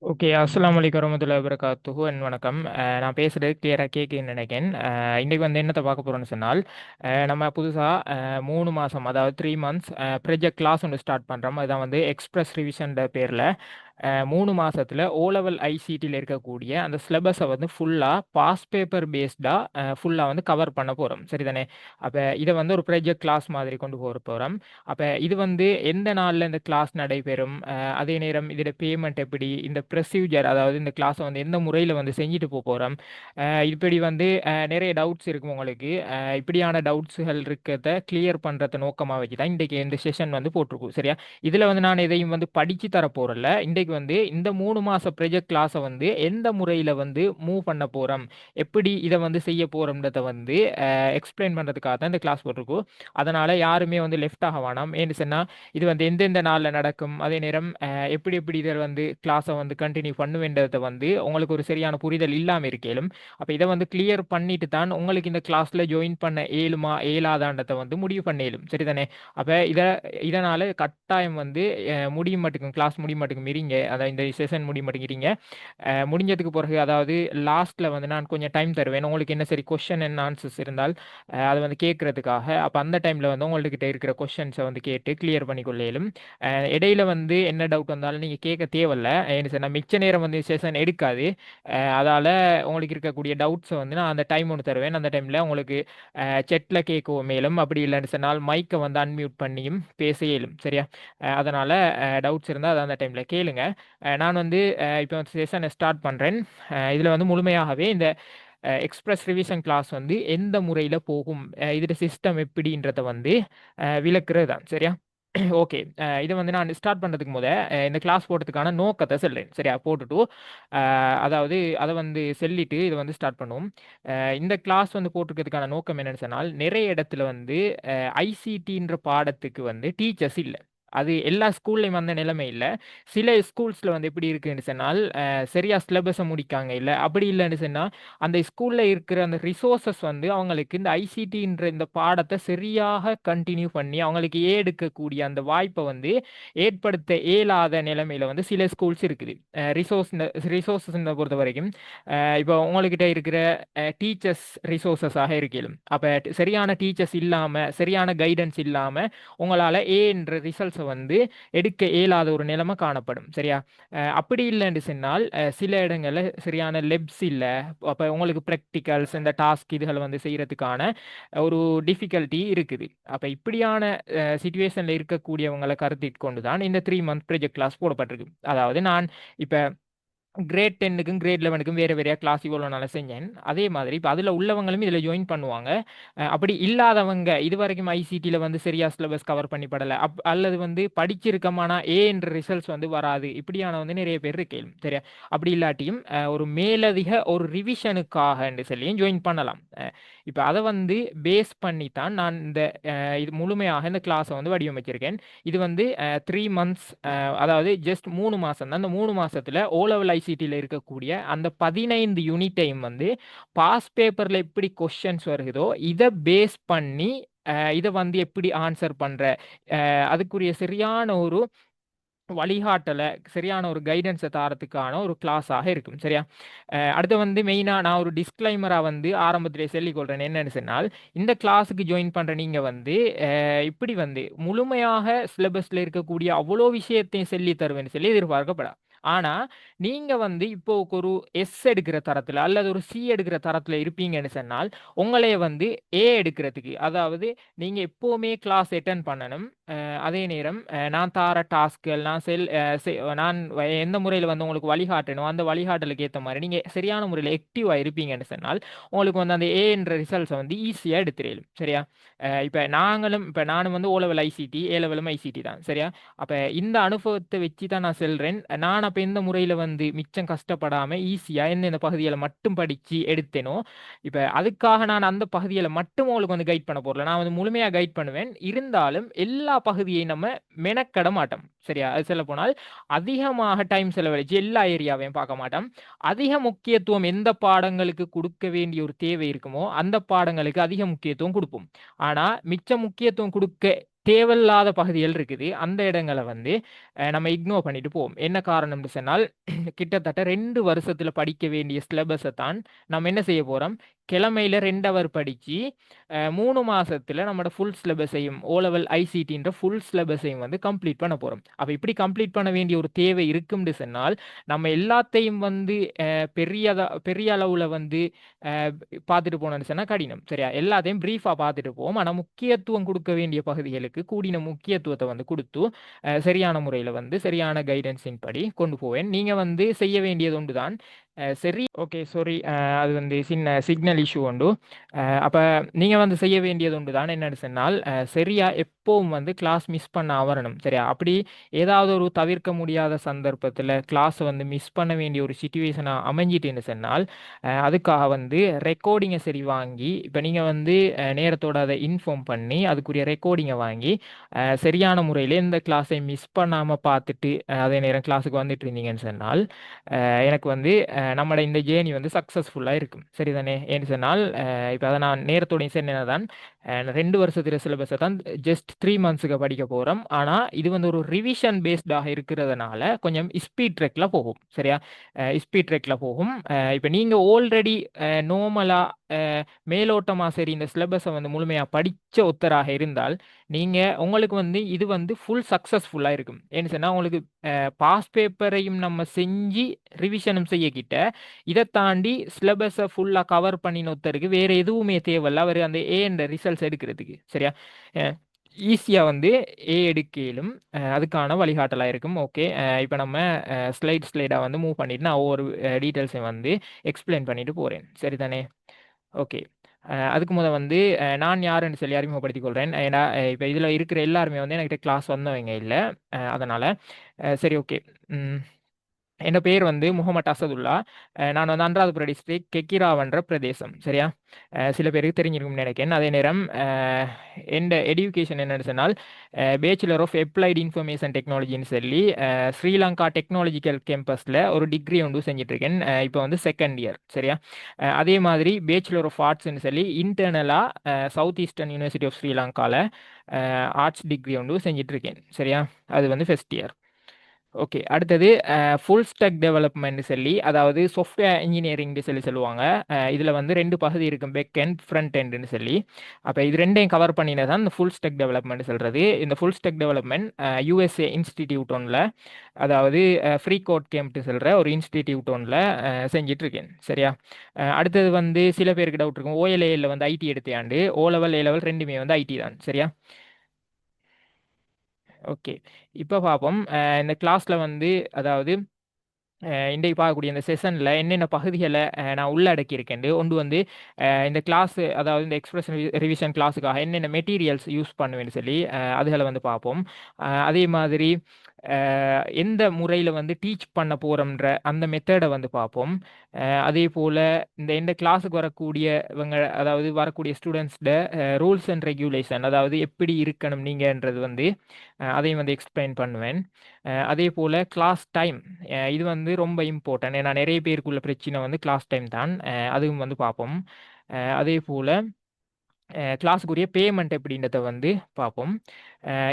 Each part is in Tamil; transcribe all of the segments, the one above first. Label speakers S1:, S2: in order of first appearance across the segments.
S1: ஓகே. அஸ்ஸலாமு அலைக்கும் வரஹ்மத்துல்லாஹி வபரகாத்துஹு அண்ட் வணக்கம். நான் பேசுறது கிளியரா கேக்குதுன்னு நினைக்கிறேன். இன்னைக்கு வந்து என்னத்த பார்க்க போறோம்னு சொன்னால், நம்ம புதுசா 3 மாசம் அதாவது 3 மந்த்ஸ் ப்ராஜெக்ட் கிளாஸ் ஒன்று ஸ்டார்ட் பண்றோம். அதுதான் வந்து எக்ஸ்பிரஸ் ரிவிஷன்ற பேர்ல 3 மாசத்துல ஓ லெவல் ஐசிடில இருக்கக்கூடிய அந்த சிலபஸை வந்து ஃபுல்லா பாஸ் பேப்பர் பேஸ்டா ஃபுல்லா வந்து கவர் பண்ண போறோம். சரிதானே? அப்ப இதை வந்து ஒரு ப்ராஜெக்ட் கிளாஸ் மாதிரி கொண்டு போக போறோம். அப்ப இது வந்து எந்த நாள்ல இந்த கிளாஸ் நடைபெறும், அதே நேரம் இதோட பேமெண்ட் எப்படி, இந்த ப்ரொசீஜர் அதாவது இந்த கிளாஸை வந்து எந்த முறையில் வந்து செஞ்சுட்டு போகிறோம், இப்படி வந்து நிறைய டவுட்ஸ் இருக்கும் உங்களுக்கு. இப்படியான டவுட்ஸுகள் இருக்கிறத கிளியர் பண்ணுறத நோக்கமாக வச்சு தான் இன்றைக்கு இந்த செஷன் வந்து போட்டிருக்கோம். சரியா? இதில் வந்து நான் எதையும் வந்து படித்து தர போகிறல. இன்றைக்கு வந்து இந்த 3 மாத ப்ராஜெக்ட் கிளாஸை வந்து எந்த முறையில் வந்து மூவ் பண்ண போகிறோம், எப்படி இதை வந்து செய்ய போகிறோம்ன்றதை வந்து எக்ஸ்பிளைன் பண்ணுறதுக்காக தான் இந்த கிளாஸ் போட்டிருக்கோம். அதனால் யாருமே வந்து லெஃப்ட் ஆக வேணாம். ஏன்னு சொன்னால் இது வந்து எந்தெந்த நாளில் நடக்கும், அதே நேரம் எப்படி எப்படி இதை வந்து கிளாஸை வந்து கண்டினியூ பண்ணுவேன்றதை வந்து உங்களுக்கு ஒரு சரியான புரிதல் இல்லாமல் இருக்கேலும். அப்போ இதை வந்து கிளியர் பண்ணிட்டு தான் உங்களுக்கு இந்த கிளாஸில் ஜாயின் பண்ண ஏழுமா ஏழாதான்றதை வந்து முடிவு பண்ணேலும். சரிதானே? அப்போ இதனால் கட்டாயம் வந்து முடியும் மட்டுக்கும் கிளாஸ் முடியும் மட்டுக்கும் இருங்க, அதான் இந்த செஷன் முடியும் மட்டும் இருங்க. முடிஞ்சதுக்கு பிறகு அதாவது லாஸ்ட்டில் வந்து நான் கொஞ்சம் டைம் தருவேன் உங்களுக்கு, என்ன சரி கொஷன் அண்ட் ஆன்சர்ஸ் இருந்தால் அதை வந்து கேட்கறதுக்காக. அப்போ அந்த டைமில் வந்து உங்கள்கிட்ட இருக்கிற கொஷன்ஸை வந்து கேட்டு கிளியர் பண்ணிக்கொள்ளையிலும். இடையில வந்து என்ன டவுட் வந்தாலும் நீங்கள் கேட்க தேவையில்ல. என்ன சொன்னால் மிச்ச நேரம் வந்து செஷன் எடுக்காது. அதால் உங்களுக்கு இருக்கக்கூடிய டவுட்ஸை வந்து நான் அந்த டைம் ஒன்று தருவேன். அந்த டைமில் உங்களுக்கு செட்டில் கேட்கவும் மேலும், அப்படி இல்லைன்னு சொன்னால் மைக்கை வந்து அன்மியூட் பண்ணியும் பேச இயலும். சரியா? அதனால் டவுட்ஸ் இருந்தால் அதை அந்த டைமில் கேளுங்க. நான் வந்து இப்போ செஷனை ஸ்டார்ட் பண்ணுறேன். இதில் வந்து முழுமையாகவே இந்த எக்ஸ்பிரஸ் ரிவிஷன் கிளாஸ் வந்து எந்த முறையில் போகும், இதோட சிஸ்டம் எப்படின்றத வந்து விளக்குறது தான். சரியா? ஓகே. இதை வந்து நான் ஸ்டார்ட் பண்ணுறதுக்கு இந்த கிளாஸ் போடுறதுக்கான நோக்கத்தை சொல்கிறேன். சரியா? போட்டுட்டு அதாவது அதை வந்து சொல்லிட்டு இதை வந்து ஸ்டார்ட் பண்ணுவோம். இந்த கிளாஸ் வந்து போட்டிருக்கிறதுக்கான நோக்கம் என்னன்னு சொன்னால், நிறைய இடத்துல வந்து ஐசிடின்ற பாடத்துக்கு வந்து டீச்சர்ஸ் இல்லை. அது எல்லா ஸ்கூல்லையும் அந்த நிலைமை இல்லை. சில ஸ்கூல்ஸில் வந்து எப்படி இருக்குன்னு சொன்னால், சரியா சிலபஸை முடிக்காங்க, இல்லை அப்படி இல்லைன்னு சொன்னால் அந்த ஸ்கூலில் இருக்கிற அந்த ரிசோர்ஸஸ் வந்து அவங்களுக்கு இந்த ஐசிடின்ற இந்த பாடத்தை சரியாக கண்டினியூ பண்ணி அவங்களுக்கு எடுக்கக்கூடிய அந்த வாய்ப்பை வந்து ஏற்படுத்த இயலாத நிலைமையில வந்து சில ஸ்கூல்ஸ் இருக்குது. ரிசோர்ஸஸ் பொறுத்த வரைக்கும் இப்போ உங்கள்கிட்ட இருக்கிற டீச்சர்ஸ் ரிசோர்ஸஸாக இருக்கலும். அப்போ சரியான டீச்சர்ஸ் இல்லாமல், சரியான கைடன்ஸ் இல்லாமல் உங்களால் ஏன்ற ரிசல்ட்ஸை வந்து எடுக்க இயலாத ஒரு நிலைமை காணப்படும். சரியா? அப்படி இல்லைன்னு சொன்னால் சில இடங்களில் சரியான லெப்ஸ் இல்லை. அப்போ உங்களுக்கு ப்ராக்டிகல்ஸ் இந்த டாஸ்க் இதுகளை வந்து செய்கிறதுக்கான ஒரு டிஃபிகல்ட்டி இருக்குது. அப்போ இப்படியான சுச்சுவேஷனில் இருக்கக்கூடியவங்களை கருத்தில் கொண்டு தான் இந்த 3 மந்த் ப்ராஜெக்ட் கிளாஸ் போடப்பட்டிருக்கு. அதாவது நான் இப்போ கிரேட் 10க்கும் கிரேட் 11க்கும் வேறு வேறையாக கிளாஸ் இவ்வளோ நாள் செஞ்சேன். அதே மாதிரி இப்போ அதில் உள்ளவங்களும் இதில் ஜாயின் பண்ணுவாங்க. அப்படி இல்லாதவங்க இது வரைக்கும் ஐசிடியில் வந்து சரியா சிலபஸ் கவர் பண்ணி அல்லது வந்து படிச்சிருக்கமானா என்ற ரிசல்ட்ஸ் வந்து வராது, இப்படியான வந்து நிறைய பேர் இருக்கேன். சரியா? அப்படி இல்லாட்டியும் ஒரு மேலதிக ஒரு ரிவிஷனுக்காக சொல்லியும் ஜாயின் பண்ணலாம். இப்போ அதை வந்து பேஸ் பண்ணி தான் நான் இந்த இது முழுமையாக இந்த கிளாஸை வந்து வடிவமைச்சிருக்கேன். இது வந்து 3 மந்த்ஸ், அதாவது ஜஸ்ட் 3 மாதம் தான். அந்த 3 மாதத்தில் ஓ லெவல் ஐசிடியில் இருக்கக்கூடிய அந்த 15 யூனிட்டையும் வந்து பாஸ் பேப்பரில் எப்படி கொஷன்ஸ் வருகுதோ இதை பேஸ் பண்ணி இதை வந்து எப்படி ஆன்சர் பண்ணுற, அதுக்குரிய சரியான ஒரு வழிகாட்டலை, சரியான ஒரு கைடன்ஸை தாரத்துக்கான ஒரு கிளாஸாக இருக்கும். சரியா? அடுத்து வந்து மெயினாக நான் ஒரு டிஸ்க்ளைமராக வந்து ஆரம்பத்திலே சொல்லிக்கொள்கிறேன். என்னன்னு சொன்னால், இந்த கிளாஸுக்கு ஜாயின் பண்ணுற நீங்கள் வந்து இப்படி வந்து முழுமையாக சிலபஸில் இருக்கக்கூடிய அவ்வளோ விஷயத்தையும் சொல்லி தருவேன்னு சொல்லி எதிர்பார்க்கப்படாது. ஆனால் நீங்கள் வந்து இப்போ ஒரு எஸ் எடுக்கிற தரத்தில் அல்லது ஒரு சி எடுக்கிற தரத்தில் இருப்பீங்கன்னு சொன்னால், உங்களைய வந்து ஏ எடுக்கிறதுக்கு, அதாவது நீங்கள் எப்போவுமே கிளாஸ் அட்டென்ட் பண்ணணும். அதே நேரம் நான் தார டாஸ்க்கள் நான் எந்த முறையில் வந்து உங்களுக்கு வழிகாட்டணும், அந்த வழிகாட்டலுக்கு ஏற்ற மாதிரி நீங்கள் சரியான முறையில் ஆக்டிவாக இருப்பீங்கன்னு சொன்னால் உங்களுக்கு வந்து அந்த ஏ என்ற ரிசல்ட்ஸை வந்து ஈஸியாக எடுத்துடலும். சரியா? இப்போ நானும் வந்து ஓ லெவல் ஐசிடி, ஏ லெவலும் ஐசிடி தான். சரியா? அப்போ இந்த அனுபவத்தை வச்சு தான் நான் சொல்கிறேன். நான் அப்போ எந்த முறையில் வந்து மிச்சம் கஷ்டப்படாமல் ஈஸியாக எந்தெந்த பகுதிகளை மட்டும் படித்து எடுத்தேனோ, இப்போ அதுக்காக நான் அந்த பகுதிகளை மட்டும் உங்களுக்கு வந்து கைட் பண்ண போகிறல. நான் வந்து முழுமையாக கைட் பண்ணுவேன். இருந்தாலும் எல்லா பகுதியையும் நம்ம மெனக்கட மாட்டோம். சரியா? அது சொல்ல போனால் அதிகமாக டைம் செலவழிச்சு எல்லா ஏரியாவையும் பார்க்க மாட்டோம். அதிக முக்கியத்துவம் எந்த பாடங்களுக்கு கொடுக்க வேண்டிய ஒரு தேவை இருக்குமோ அந்த பாடங்களுக்கு அதிக முக்கியத்துவம் கொடுப்போம். ஆனால் மிச்ச முக்கியத்துவம் கொடுக்க தேவையில்லாத பகுதிகள் இருக்குது. அந்த இடங்களை வந்து நம்ம இக்னோர் பண்ணிட்டு போவோம். என்ன காரணம்னு சொன்னால் கிட்டத்தட்ட 2 வருஷத்துல படிக்க வேண்டிய சிலபஸை தான் நம்ம என்ன செய்ய போறோம், கிழமையில 2 ஹவர் படிச்சு 3 மாசத்துல நம்மளோட ஃபுல் சிலபஸையும் ஓ லெவல் ஐசிடின்ற ஃபுல் சிலபஸையும் வந்து கம்ப்ளீட் பண்ண போறோம். அப்ப இப்படி கம்ப்ளீட் பண்ண வேண்டிய ஒரு தேவை இருக்கும்னு சொன்னால் நம்ம எல்லாத்தையும் வந்து பெரிய அளவுல வந்து பார்த்துட்டு போனோம்னு சொன்னா கடினம். சரியா? எல்லாத்தையும் பிரீஃபா பார்த்துட்டு போவோம். ஆனா முக்கியத்துவம் கொடுக்க வேண்டிய பகுதிகளுக்கு கூடின முக்கியத்துவத்தை வந்து கொடுத்து சரியான முறையில வந்து சரியான கைடன்ஸின் படி கொண்டு போவேன். நீங்க வந்து செய்ய வேண்டியது ஒன்றுதான். சரி, ஓகே, சாரி, அது வந்து சின்ன சிக்னல் இஷ்யூ உண்டு. அப்போ நீங்கள் வந்து செய்ய வேண்டியது உண்டு தான். என்னன்னு சொன்னால் சரியா எப்பவும் வந்து கிளாஸ் மிஸ் பண்ண வரணும். சரியா? அப்படி ஏதாவது ஒரு தவிர்க்க முடியாத சந்தர்ப்பத்தில் கிளாஸை வந்து மிஸ் பண்ண வேண்டிய ஒரு சுச்சுவேஷனாக அமைஞ்சிட்டுன்னு சொன்னால் அதுக்காக வந்து ரெக்கார்டிங்கை சரி வாங்கி, இப்போ நீங்கள் வந்து நேரத்தோட அதை இன்ஃபார்ம் பண்ணி அதுக்குரிய ரெக்கார்டிங்கை வாங்கி சரியான முறையில் இந்த கிளாஸை மிஸ் பண்ணாமல் பார்த்துட்டு அதே நேரம் கிளாஸுக்கு வந்துட்டு இருந்தீங்கன்னு சொன்னால் எனக்கு வந்து நம்மளோட இந்த ஜேர்னி வந்து சக்ஸஸ்ஃபுல்லாக இருக்கும். சரிதானே? ஏன்னு சொன்னால் இப்போ அதை நான் நேரத்தோடையும் சொன்னேன்னா தான் 2 வருஷத்துல சிலபஸை தான் ஜஸ்ட் 3 மந்த்ஸுக்கு படிக்க போகிறோம். ஆனால் இது வந்து ஒரு ரிவிஷன் பேஸ்டாக இருக்கிறதுனால கொஞ்சம் ஸ்பீட் ட்ரெக்கில் போகும். சரியா? ஸ்பீட் ட்ரெக்கில் போகும். இப்போ நீங்கள் ஆல்ரெடி நார்மலாக மேலோட்டமாக சரி இந்த சிலபஸை வந்து முழுமையாக படித்த ஒத்தராக இருந்தால் உங்களுக்கு வந்து இது வந்து ஃபுல் சக்ஸஸ்ஃபுல்லாக இருக்கும். ஏன்னு சொன்னால் உங்களுக்கு பாஸ் பேப்பரையும் நம்ம செஞ்சு ரிவிஷனும் செய்யக்கிட்ட இதை தாண்டி சிலபஸை ஃபுல்லாக கவர் பண்ணின ஒருத்தருக்கு வேற எதுவுமே தேவையில்ல அவர் அந்த ஏன்ற ரிசல்ட்ஸ் எடுக்கிறதுக்கு. சரியா? ஈஸியாக வந்து எடுக்கலும் அதுக்கான வழிகாட்டலாக இருக்கும். ஓகே, இப்போ நம்ம ஸ்லைடாக வந்து மூவ் பண்ணிட்டு நான் ஒவ்வொரு டீட்டெயில்ஸையும் வந்து எக்ஸ்பிளைன் பண்ணிட்டு போகிறேன். சரிதானே? ஓகே, அதுக்கு வந்து நான் யாருன்னு சொல்லி அறிமுகப்படுத்திக் கொள்கிறேன். ஏன்னா இப்போ இதில் இருக்கிற எல்லாருமே வந்து என்கிட்ட கிளாஸ் வந்தவங்க இல்லை. அதனால் சரி, ஓகே. என் பேர் வந்து முகமது அசதுல்லா. நான் வந்து அனுராதபுரம் டிஸ்ட்ரிக்ட் கெக்கிராவன்ற பிரதேசம். சரியா? சில பேருக்கு தெரிஞ்சிருக்கும்னு நினைக்கிறேன். அதே நேரம் என் எடுகேஷன் என்னன்னு சொன்னால் பேச்சுலர் ஆஃப் அப்ளைடு இன்ஃபர்மேஷன் டெக்னாலஜின்னு சொல்லி ஸ்ரீலங்கா டெக்னாலஜிக்கல் கேம்பஸில் ஒரு டிகிரி ஒன்று செஞ்சிட்ருக்கேன். இப்போ வந்து செகண்ட் இயர். சரியா? அதே மாதிரி பேச்சுலர் ஆஃப் ஆர்ட்ஸ்ன்னு சொல்லி இன்டர்னலாக சவுத் ஈஸ்டர்ன் யூனிவர்சிட்டி ஆஃப் ஸ்ரீலங்காவில் ஆர்ட்ஸ் டிகிரி ஒன்று செஞ்சிட்ருக்கேன். சரியா? அது வந்து ஃபர்ஸ்ட் இயர். ஓகே, அடுத்தது ஃபுல் ஸ்டாக் டெவலப்மெண்ட் சொல்லி, அதாவது சாஃப்ட்வேர் இன்ஜினியரிங்னு சொல்லி சொல்லுவாங்க. இதில் வந்து 2 பகுதி இருக்கும், பேக் எண்ட் ஃப்ரண்ட் எண்டுன்னு சொல்லி. அப்போ இது ரெண்டையும் கவர் பண்ணினது தான் இந்த ஃபுல் ஸ்டாக் டெவலப்மெண்ட் சொல்கிறது. இந்த full stock development USA institute ஒன்றில், அதாவது ஃப்ரீ கோட் கேம்ப்னு சொல்கிற ஒரு இன்ஸ்டிடியூட் ஒன்றில் செஞ்சிட்ருக்கேன். சரியா? அடுத்தது வந்து சில பேருக்கு டவுட் இருக்கும், ஓஎல்ஏயில் வந்து ஐடி எடுத்தையாண்டு ஓ லெவல் ஏ லெவல் ரெண்டுமே வந்து ஐடி தான். சரியா? ஓகே, இப்போ பார்ப்போம். இந்த கிளாஸில் வந்து அதாவது இன்றைக்கு பார்க்கக்கூடிய இந்த செஷனில் என்னென்ன பகுதிகளை நான் உள்ளடக்கியிருக்கேன். ஒன்று வந்து இந்த கிளாஸ், அதாவது இந்த எக்ஸ்பிரஷன் ரிவிஷன் கிளாஸுக்காக என்னென்ன மெட்டீரியல்ஸ் யூஸ் பண்ணுவேன்னு சொல்லி அதுகளை வந்து பார்ப்போம். அதே மாதிரி எந்த முறையில் வந்து டீச் பண்ண போகிறோம்ன்ற அந்த மெத்தடை வந்து பார்ப்போம். அதே போல் இந்த கிளாஸுக்கு வரக்கூடிய அதாவது வரக்கூடிய ஸ்டூடெண்ட்ஸ்ட ரூல்ஸ் அண்ட் ரெகுலேஷன், அதாவது எப்படி இருக்கணும் நீங்கன்றது வந்து அதையும் வந்து எக்ஸ்பிளைன் பண்ணுவேன். அதே போல் கிளாஸ் டைம், இது வந்து ரொம்ப இம்பார்ட்டன்ட். ஏன்னா நிறைய பேருக்குள்ள பிரச்சனை வந்து கிளாஸ் டைம் தான். அதுவும் வந்து பார்ப்போம். அதே போல் கிளாஸுக்குரிய பேமெண்ட் எப்படின்றத வந்து பார்ப்போம்.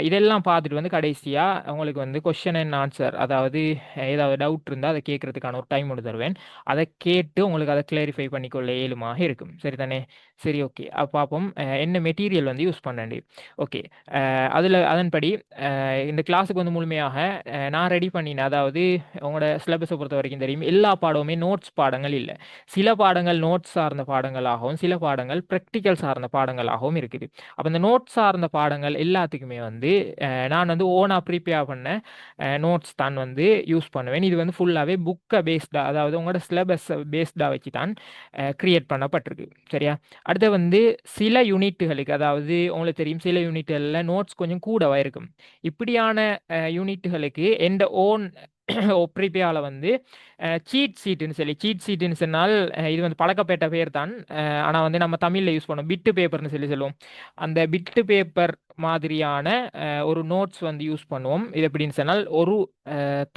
S1: இதெல்லாம் பார்த்துட்டு வந்து கடைசியாக உங்களுக்கு வந்து கொஷன் அண்ட் ஆன்சர், அதாவது ஏதாவது டவுட் இருந்தால் அதை கேட்கறதுக்கான ஒரு டைம் ஒன்று தருவேன். அதை கேட்டு உங்களுக்கு அதை கிளாரிஃபை பண்ணிக்கொள்ள இயலுமாக இருக்கும். சரி தானே? சரி, ஓகே. பார்ப்போம் என்ன மெட்டீரியல் வந்து யூஸ் பண்ணேன். ஓகே, அதன்படி இந்த கிளாஸுக்கு வந்து முழுமையாக நான் ரெடி பண்ணினேன். அதாவது உங்களோட சிலபஸை பொறுத்த வரைக்கும் தெரியும், எல்லா பாடமுமே நோட்ஸ் பாடங்கள் இல்லை. சில பாடங்கள் நோட்ஸ் சார்ந்த பாடங்களாகவும் சில பாடங்கள் ப்ராக்டிக்கல் சார்ந்த பாடங்களாகவும் இருக்குது. அப்போ இந்த நோட்ஸ் சார்ந்த பாடங்கள் எல்லாத்துக்குமே வந்து நான் வந்து ஓனாக ப்ரிப்பேர் பண்ண நோட்ஸ் தான் வந்து யூஸ் பண்ணுவேன். இது வந்து ஃபுல்லாகவே புக்கை பேஸ்டாக, அதாவது உங்களோட சிலபஸ் பேஸ்டாக வச்சு தான் கிரியேட் பண்ணப்பட்டிருக்கு. சரியா? அடுத்து வந்து சில யூனிட்டுகளுக்கு, அதாவது உங்களுக்கு தெரியும் சில யூனிட்டுகளில் நோட்ஸ் கொஞ்சம் கூடவா இருக்கும். இப்படியான யூனிட்டுகளுக்கு எந்த ஓன் ப்ரிப்பேரால் வந்து சீட் ஷீட்டுன்னு சொன்னால் இது வந்து பழக்கப்பட்ட பேர் தான். ஆனால் வந்து நம்ம தமிழில் யூஸ் பண்ணோம், பிட்டு பேப்பர்னு சொல்லி சொல்லுவோம். அந்த பிட்டு பேப்பர் மாதிரியான ஒரு நோட்ஸ் வந்து யூஸ் பண்ணுவோம். இது எப்படின்னு சொன்னால் ஒரு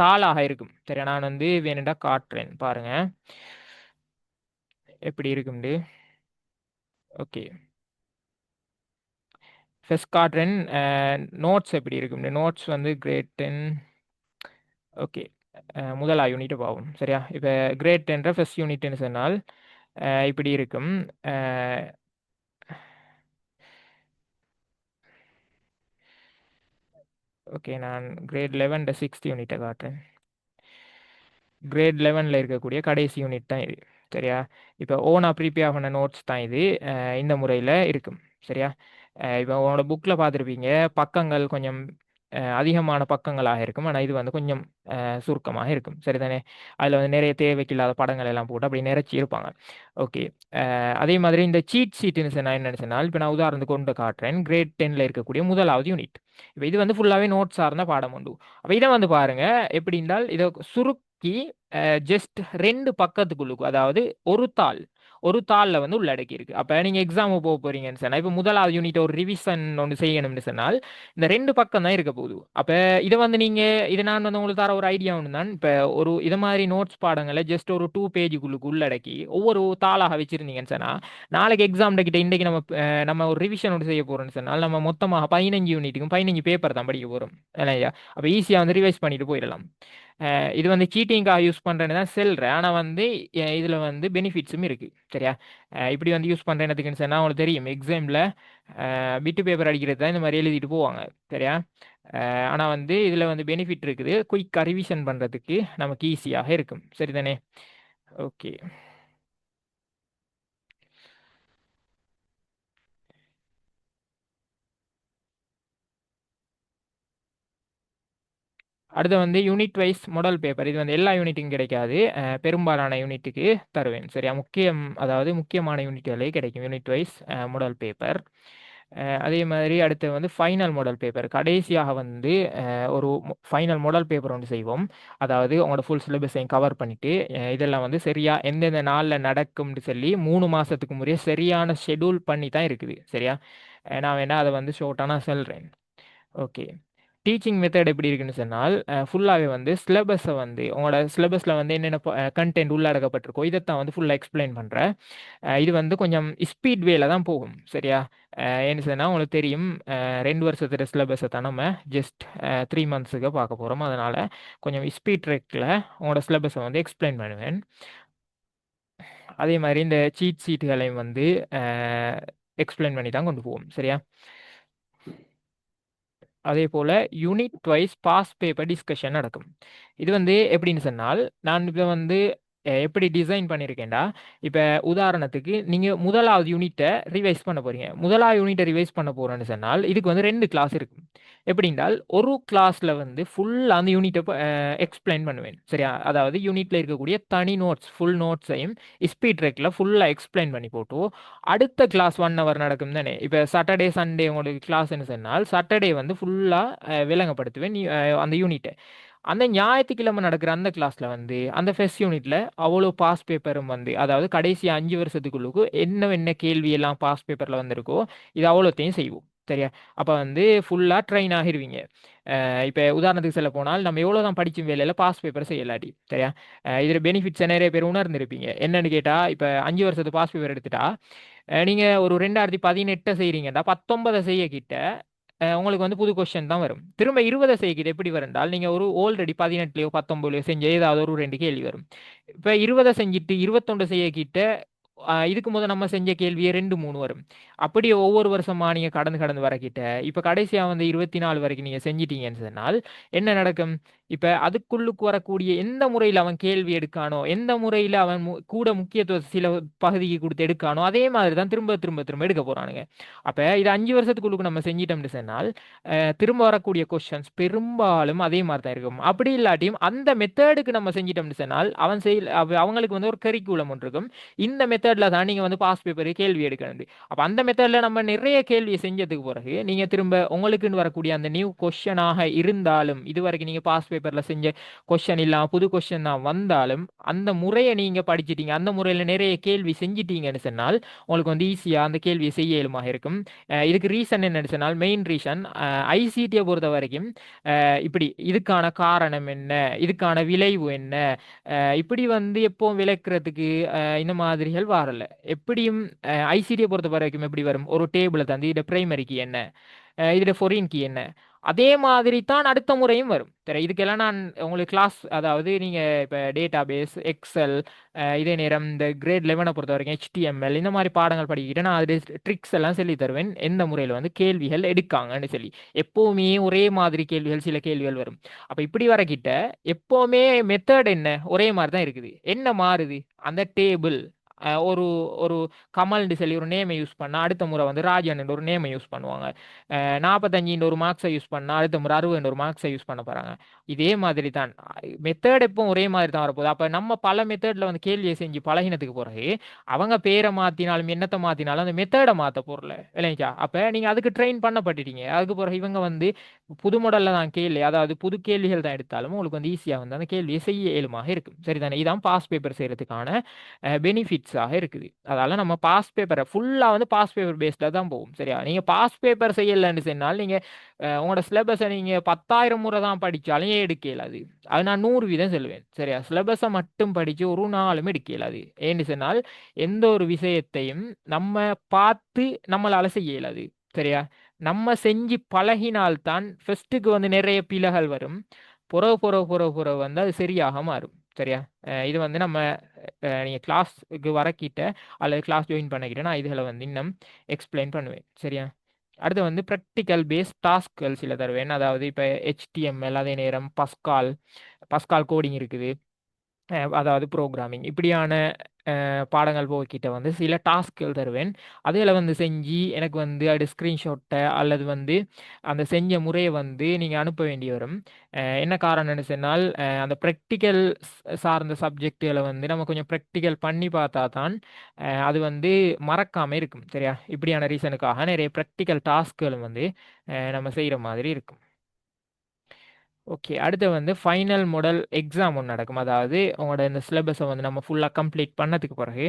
S1: தாளாக இருக்கும். சரியா? நான் வந்து வேணுண்டா காட்டுறேன் பாருங்க எப்படி இருக்குண்டு. ஓகே, ஃபர்ஸ்ட் காட்டுறேன் நோட்ஸ் எப்படி இருக்கும். நோட்ஸ் வந்து கிரேட் 10. ஓகே, முதலா யூனிட்டை பார்ப்போம். சரியா, இப்போ கிரேட் 10 ஃபர்ஸ்ட் யூனிட்னு சொன்னால் இப்படி இருக்கும். ஓகே, நான் கிரேட் 11 சிக்ஸ்த் யூனிட்டை காட்டுறேன். கிரேட் 11ல் இருக்கக்கூடிய கடைசி யூனிட் தான் இது. சரியா, இப்போ ஓனா ப்ரிப்பேர் பண்ண நோட்ஸ் தான் இது. இந்த முறையில் இருக்கும். சரியா, இப்போ உங்களோட புக்கில் பார்த்துருப்பீங்க, பக்கங்கள் கொஞ்சம் அதிகமான பக்கங்களாக இருக்கும். ஆனால் இது வந்து கொஞ்சம் சுருக்கமாக இருக்கும். சரிதானே, அதில் வந்து நிறைய தேவைக்கில்லாத படங்கள் எல்லாம் போட்டு அப்படி நிறைச்சி இருப்பாங்க. ஓகே, அதே மாதிரி இந்த சீட் ஷீட்டுன்னு சொன்னால் என்னென்னு சொன்னால், இப்போ நான் உதாரணத்துக்கு கொண்டு காட்டுறேன். கிரேட் 10ல் இருக்கக்கூடிய முதலாவது யூனிட். இப்போ இது வந்து ஃபுல்லாகவே நோட்ஸ் சார்ந்த பாடம் உண்டு. அப்போ இதை வந்து பாருங்க எப்படி என்றால், இதை சுருக்கி ஜஸ்ட் 2 பக்கத்துக்குள்ளுக்கு, அதாவது ஒரு தாளில் வந்து உள்ளடக்கி இருக்கு. அப்போ நீங்கள் எக்ஸாமுக்கு போக போறீங்கன்னு சொன்னால், இப்போ முதலாவது யூனிட் ஒரு ரிவிஷன் ஒன்று செய்யணும்னு சொன்னால் இந்த 2 பக்கம் தான் இருக்க போகுது. அப்போ இதை வந்து இதை நான் வந்து உங்களுக்கு தர ஒரு ஐடியா ஒன்று தான். இப்போ ஒரு இது மாதிரி நோட்ஸ் பாடங்களை ஜஸ்ட் ஒரு 2 பேஜுக்குள்ளுக்கு உள்ளடக்கி ஒவ்வொரு தாளாக வச்சிருந்தீங்கன்னு சொன்னால், நாளைக்கு எக்ஸாம் கிட்ட இன்றைக்கு நம்ம ஒரு ரிவிஷன் ஒன்று செய்ய போகிறோம்னு சொன்னால், நம்ம மொத்தமாக 15 யூனிட்டுக்கும் 15 பேப்பர் தான் படிக்க போகிறோம் இல்லையா. அப்போ ஈஸியாக வந்து ரிவைஸ் பண்ணிட்டு போயிடலாம். இது வந்து சீட்டிங்காக யூஸ் பண்ணுறேன்னு தான் சொல்கிறேன். ஆனால் வந்து இதில் வந்து பெனிஃபிட்ஸும் இருக்குது. சரியா, இப்படி வந்து யூஸ் பண்ணுறேன்னு சொன்னால் உங்களுக்கு தெரியும், எக்ஸாமில் பிட்டு பேப்பர் அடிக்கிறது தான் இந்த மாதிரி எழுதிட்டு போவாங்க. சரியா, ஆனால் வந்து இதில் வந்து பெனிஃபிட் இருக்குது. குயிக்காக ரிவிஷன் பண்ணுறதுக்கு நமக்கு ஈஸியாக இருக்கும். சரிதானே. ஓகே, அடுத்து வந்து யூனிட் வைஸ் மாடல் பேப்பர். இது வந்து எல்லா யூனிட்டுக்கும் கிடைக்காது, பெரும்பாலான யூனிட்டுக்கு தருவேன். சரியா, அதாவது முக்கியமான யூனிட்டுகளே கிடைக்கும் யூனிட் வைஸ் மாடல் பேப்பர். அதே மாதிரி அடுத்து வந்து ஃபைனல் மாடல் பேப்பர். கடைசியாக வந்து ஒரு ஃபைனல் மாடல் பேப்பர் ஒன்று செய்வோம். அதாவது உங்களோட ஃபுல் சிலபஸையும் கவர் பண்ணிவிட்டு இதெல்லாம் வந்து சரியாக எந்தெந்த நாளில் நடக்கும்னு சொல்லி 3 மாதத்துக்கு முறையே சரியான ஷெடியூல் பண்ணி தான் இருக்குது. சரியா, நான் வேணால் அதை வந்து ஷோர்ட்டாக நான் சொல்கிறேன். ஓகே, டீச்சிங் மெத்தட் எப்படி இருக்குன்னு சொன்னால், ஃபுல்லாகவே வந்து சிலபஸை வந்து உங்களோட சிலபஸில் வந்து என்னென்ன கண்டென்ட் உள்ளடக்கப்பட்டிருக்கோ இதைத்தான் வந்து ஃபுல்லாக எக்ஸ்பிளைன் பண்ணுறேன். இது வந்து கொஞ்சம் ஸ்பீட் வேல தான் போகும். சரியா, ஏன்னு சொன்னால் உங்களுக்கு தெரியும், 2 வருஷத்துல சிலபஸை தான் நம்ம ஜஸ்ட் 3 மந்த்ஸுக்கு பார்க்க போகிறோம். அதனால் கொஞ்சம் ஸ்பீட் ட்ரெக்கில் உங்களோட சிலபஸை வந்து எக்ஸ்பிளைன் பண்ணுவேன். அதே மாதிரி இந்த சீட் ஷீட்டுகளையும் வந்து எக்ஸ்பிளைன் பண்ணி தான் கொண்டு போவோம். சரியா, அதே போல் unit wise past paper discussion நடக்கும். இது வந்து எப்படின்னு சொன்னால், நான் இப்போ வந்து எப்படி டிசைன் பண்ணியிருக்கேன்டா, இப்போ உதாரணத்துக்கு நீங்கள் முதலாவது யூனிட்டை ரிவைஸ் பண்ண போகிறீங்க. முதலாவது யூனிட்டை ரிவைஸ் பண்ண போகிறேன்னு சொன்னால், இதுக்கு வந்து 2 கிளாஸ் இருக்கும். எப்படின்றால், ஒரு கிளாஸில் வந்து ஃபுல்லாக அந்த யூனிட்டை எக்ஸ்பிளைன் பண்ணுவேன். சரியா, அதாவது யூனிட்டில் இருக்கக்கூடிய தனி நோட்ஸ் ஃபுல் நோட்ஸையும் ஸ்பீட் ட்ரெக்கில் ஃபுல்லாக எக்ஸ்பிளைன் பண்ணி போட்டு, அடுத்த கிளாஸ் 1 ஹவர் நடக்கும் தானே. இப்போ சாட்டர்டே சண்டே உங்களுக்கு கிளாஸ்ன்னு சொன்னால், சாட்டர்டே வந்து ஃபுல்லாக விளங்கப்படுத்துவேன் அந்த யூனிட்டை. அந்த ஞாயிற்றுக்கிழமை நடக்கிற அந்த கிளாஸில் வந்து அந்த ஃபர்ஸ்ட் யூனிட்ல அவ்வளோ பாஸ் பேப்பரும் வந்து, அதாவது கடைசி 5 வருஷத்துக்குள்ளுக்கு என்ன கேள்வி எல்லாம் பாஸ் பேப்பரில் வந்திருக்கோ இது அவ்வளோத்தையும் செய்வோம். சரியா, அப்போ வந்து ஃபுல்லாக ட்ரெயின் ஆகிருவீங்க. இப்போ உதாரணத்துக்கு சொல்ல போனால், நம்ம எவ்வளோ தான் படிச்சும் வேலையில் பாஸ் பேப்பர் செய்யலாட்டி. சரியா, இதில் பெனிஃபிட்ஸை நிறைய பேர் உணர்ந்திருப்பீங்க. என்னன்னு கேட்டால், இப்போ 5 வருஷத்து பாஸ் பேப்பர் எடுத்துட்டா நீங்கள் ஒரு 2018 செய்கிறீங்கடா, 19 செய்ய கிட்ட உங்களுக்கு வந்து புது கொஸ்டின் தான் வரும். திரும்ப 20 செய்கிட்டு எப்படி வரும்னால், நீங்கள் ஒரு ஆல்ரெடி 18லயோ 19லயோ செஞ்ச ஏதாவது ஒரு 2 கேள்வி வரும். இப்போ 20 செஞ்சுட்டு 21 செய்ய கிட்ட இதுக்கு முதல் நம்ம செஞ்ச கேள்வியே 2 3 வரும். அப்படி ஒவ்வொரு வருஷமா நீங்கள் கடந்து கடந்து வரக்கிட்ட இப்போ கடைசியாக வந்து 24 வரைக்கும் நீங்கள் செஞ்சிட்டீங்கன்னு சொன்னால் என்ன நடக்கும்? இப்போ அதுக்குள்ளுக்கு வரக்கூடிய எந்த முறையில் அவன் கேள்வி எடுக்கானோ, எந்த முறையில் அவன் கூட முக்கியத்துவம் சில பகுதிக்கு கொடுத்து எடுக்கானோ, அதே மாதிரி தான் திரும்ப திரும்ப திரும்ப எடுக்க போகிறானுங்க. அப்போ இது 5 வருஷத்துக்குள்ளுக்கு நம்ம செஞ்சிட்டோம்னு சொன்னால் திரும்ப வரக்கூடிய கொஸ்டின்ஸ் பெரும்பாலும் அதே மாதிரி தான் இருக்கும். அப்படி இல்லாட்டியும் அந்த மெத்தடுக்கு நம்ம செஞ்சிட்டோம்னு சொன்னால் அவங்களுக்கு வந்து ஒரு கரிக்குலம் ஒன்று இருக்கும். இந்த மெத்தடில் தான் நீங்கள் வந்து பாஸ் பேப்பர் கேள்வி எடுக்கணும். அப்போ அந்த மெத்தடில் நம்ம நிறைய கேள்வியை செஞ்சதுக்கு பிறகு நீங்கள் திரும்ப உங்களுக்குன்னு வரக்கூடிய அந்த நியூ கொஸ்டினாக இருந்தாலும், இதுவரைக்கும் நீங்கள் பாஸ் பேப்பரில் செஞ்ச கொஸ்டின் இல்லாமல் புது கொஸ்டின் தான் வந்தாலும், அந்த முறையை நீங்கள் படிச்சிட்டீங்க, அந்த முறையில் நிறைய கேள்வி செஞ்சிட்டீங்கன்னு சொன்னால் உங்களுக்கு வந்து ஈஸியாக அந்த கேள்வியை செய்ய இயலுமாக இருக்கும். இதுக்கு ரீசன் என்னன்னு சொன்னால், மெயின் ரீசன் ஐசிடியை பொறுத்த வரைக்கும் இப்படி இதுக்கான காரணம் என்ன, இதுக்கான விளைவு என்ன, இப்படி வந்து எப்போ விளக்குறதுக்கு இந்த மாதிரிகள் வரல. எப்படியும் ஐசிடியை பொறுத்த வரைக்கும் எப்படி வரும், ஒரு டேபிளை தந்து இதை பிரைமரிக்கு என்ன, இதோட ஃபொரின் கீ என்ன, அதே மாதிரி தான் அடுத்த முறையும் வரும். சரி, இதுக்கெல்லாம் நான் உங்களுக்கு கிளாஸ், அதாவது நீங்கள் இப்போ டேட்டா பேஸ், எக்ஸல், இதே நேரம் இந்த கிரேட் 11 பொறுத்த வரைக்கும் HTML இந்த மாதிரி பாடங்கள் படிக்கிட்டு நான் அது ட்ரிக்ஸ் எல்லாம் சொல்லி தருவேன், எந்த முறையில் வந்து கேள்விகள் எடுக்காங்கன்னு சொல்லி. எப்போவுமே ஒரே மாதிரி கேள்விகள், சில கேள்விகள் வரும். அப்போ இப்படி வரக்கிட்ட எப்போவுமே மெத்தட் என்ன ஒரே மாதிரி தான் இருக்குது. என்ன மாறுது, அந்த டேபிள் ஒரு ஒரு கமல்னு சொல்லி ஒரு நேமை யூஸ் பண்ணால் அடுத்த முறை வந்து ராஜன் ஒரு நேமை யூஸ் பண்ணுவாங்க. 45 ஒரு மார்க்ஸை யூஸ் பண்ணால் அடுத்த முறை 60 ஒரு மார்க்ஸை யூஸ் பண்ண போகிறாங்க. இதே மாதிரி தான் மெத்தட் எப்போ ஒரே மாதிரி தான் வரப்போகுது. அப்போ நம்ம பல மெத்தடில் வந்து கேள்வியை செஞ்சு பழகினதுக்கு பிறகு அவங்க பேரை மாற்றினாலும் என்னத்தை மாற்றினாலும் அந்த மெத்தடை மாற்ற போகிறல இல்லைங்களா. அப்போ நீங்கள் அதுக்கு ட்ரெயின் பண்ணப்பட்டுட்டீங்க. அதுக்கு பிறகு இவங்க வந்து புது மாடலில் தான் கேள்வி, அதாவது புது கேள்விகள் தான் எடுத்தாலும் உங்களுக்கு வந்து ஈஸியாக வந்து அந்த கேள்வியை செய்ய இயலுமாக இருக்கும். சரிதானே, இதான் பாஸ் பேப்பர் செய்கிறதுக்கான பெனிஃபிட்ஸாக இருக்குது. அதால் நம்ம பாஸ் பேப்பரை ஃபுல்லாக வந்து பாஸ் பேப்பர் பேஸ்டில் தான் போகும். சரியா, நீங்கள் பாஸ் பேப்பர் செய்யலைன்னு சொன்னால் நீங்கள் உங்களோட சிலபஸை நீங்கள் 10,000 முறை தான் படித்தாலும் எடுக்க இயலாது. அது நான் 100% சொல்லுவேன். சரியா, சிலபஸை மட்டும் படித்து ஒரு நாளும் எடுக்க இயலாது. ஏன்னு சொன்னால் எந்த ஒரு விஷயத்தையும் நம்ம பார்த்து நம்மளால் செய்ய இயலாது. சரியா, நம்ம செஞ்சு பழகினால்தான் ஃபர்ஸ்ட்டுக்கு வந்து நிறைய பிழைகள் வரும். புறவு வந்து அது சரியாக மாறும். சரியா, இது வந்து நம்ம நீங்கள் கிளாஸுக்கு வரக்கிட்ட அல்லது கிளாஸ் ஜாயின் பண்ணிக்கிட்ட நான் இதுகளை வந்து இன்னும் எக்ஸ்பிளைன் பண்ணுவேன். சரியா, அடுத்து வந்து ப்ராக்டிக்கல் பேஸ் டாஸ்க்கள் சில தருவேன். அதாவது இப்போ HTML, அதே நேரம் பஸ்கால் கோடிங் இருக்குது, அதாவது ப்ரோக்ராமிங், இப்படியான பாடங்கள் போக்கிட்ட வந்து சில டாஸ்க்கள் தருவேன். அதில் வந்து செஞ்சு எனக்கு வந்து அது ஸ்க்ரீன்ஷாட்டை அல்லது வந்து அந்த செஞ்ச முறையை வந்து நீங்கள் அனுப்ப வேண்டி வரும். என்ன காரணம்னு சொன்னால் அந்த ப்ராக்டிக்கல் சார்ந்த சப்ஜெக்டுகளை வந்து நம்ம கொஞ்சம் ப்ராக்டிக்கல் பண்ணி பார்த்தா தான் அது வந்து மறக்காமல் இருக்கும். சரியா, இப்படியான ரீசனுக்காக நிறைய ப்ராக்டிக்கல் டாஸ்க்குகளும் வந்து நம்ம செய்கிற மாதிரி இருக்கும். ஓகே, அடுத்து வந்து ஃபைனல் மாடல் எக்ஸாம் ஒன்று நடக்கும். அதாவது உங்களோட இந்த சிலபஸை வந்து நம்ம ஃபுல்லாக கம்ப்ளீட் பண்ணதுக்கு பிறகு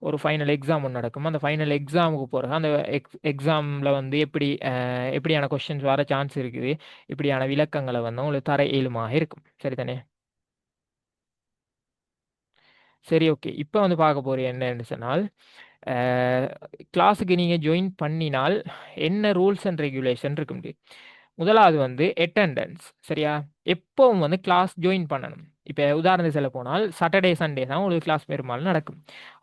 S1: ஒரு ஃபைனல் எக்ஸாம் ஒன்று நடக்கும். அந்த ஃபைனல் எக்ஸாமுக்கு பிறகு அந்த எக்ஸாமில் வந்து எப்படியான கொஷின்ஸ் வர சான்ஸ் இருக்குது, இப்படியான விளக்கங்களை வந்து உங்களுக்கு தர இயலுமாக இருக்கும். சரிதானே. சரி, ஓகே, இப்போ வந்து பார்க்க போகிறது என்னன்னு சொன்னால் கிளாஸுக்கு நீங்கள் ஜாயின் பண்ணினால் என்ன ரூல்ஸ் அண்ட் ரெகுலேஷன் இருக்கு. முதலாவது வந்து அட்டெண்டன்ஸ். சரியா, எப்பவும் வந்து கிளாஸ் ஜாயின் பண்ணணும். இப்போ உதாரணத்துக்கு சொல்ல போனால் சாட்டர்டே சண்டே தான் உங்களுக்கு கிளாஸ் பெரும்பாலும் நடக்கும்.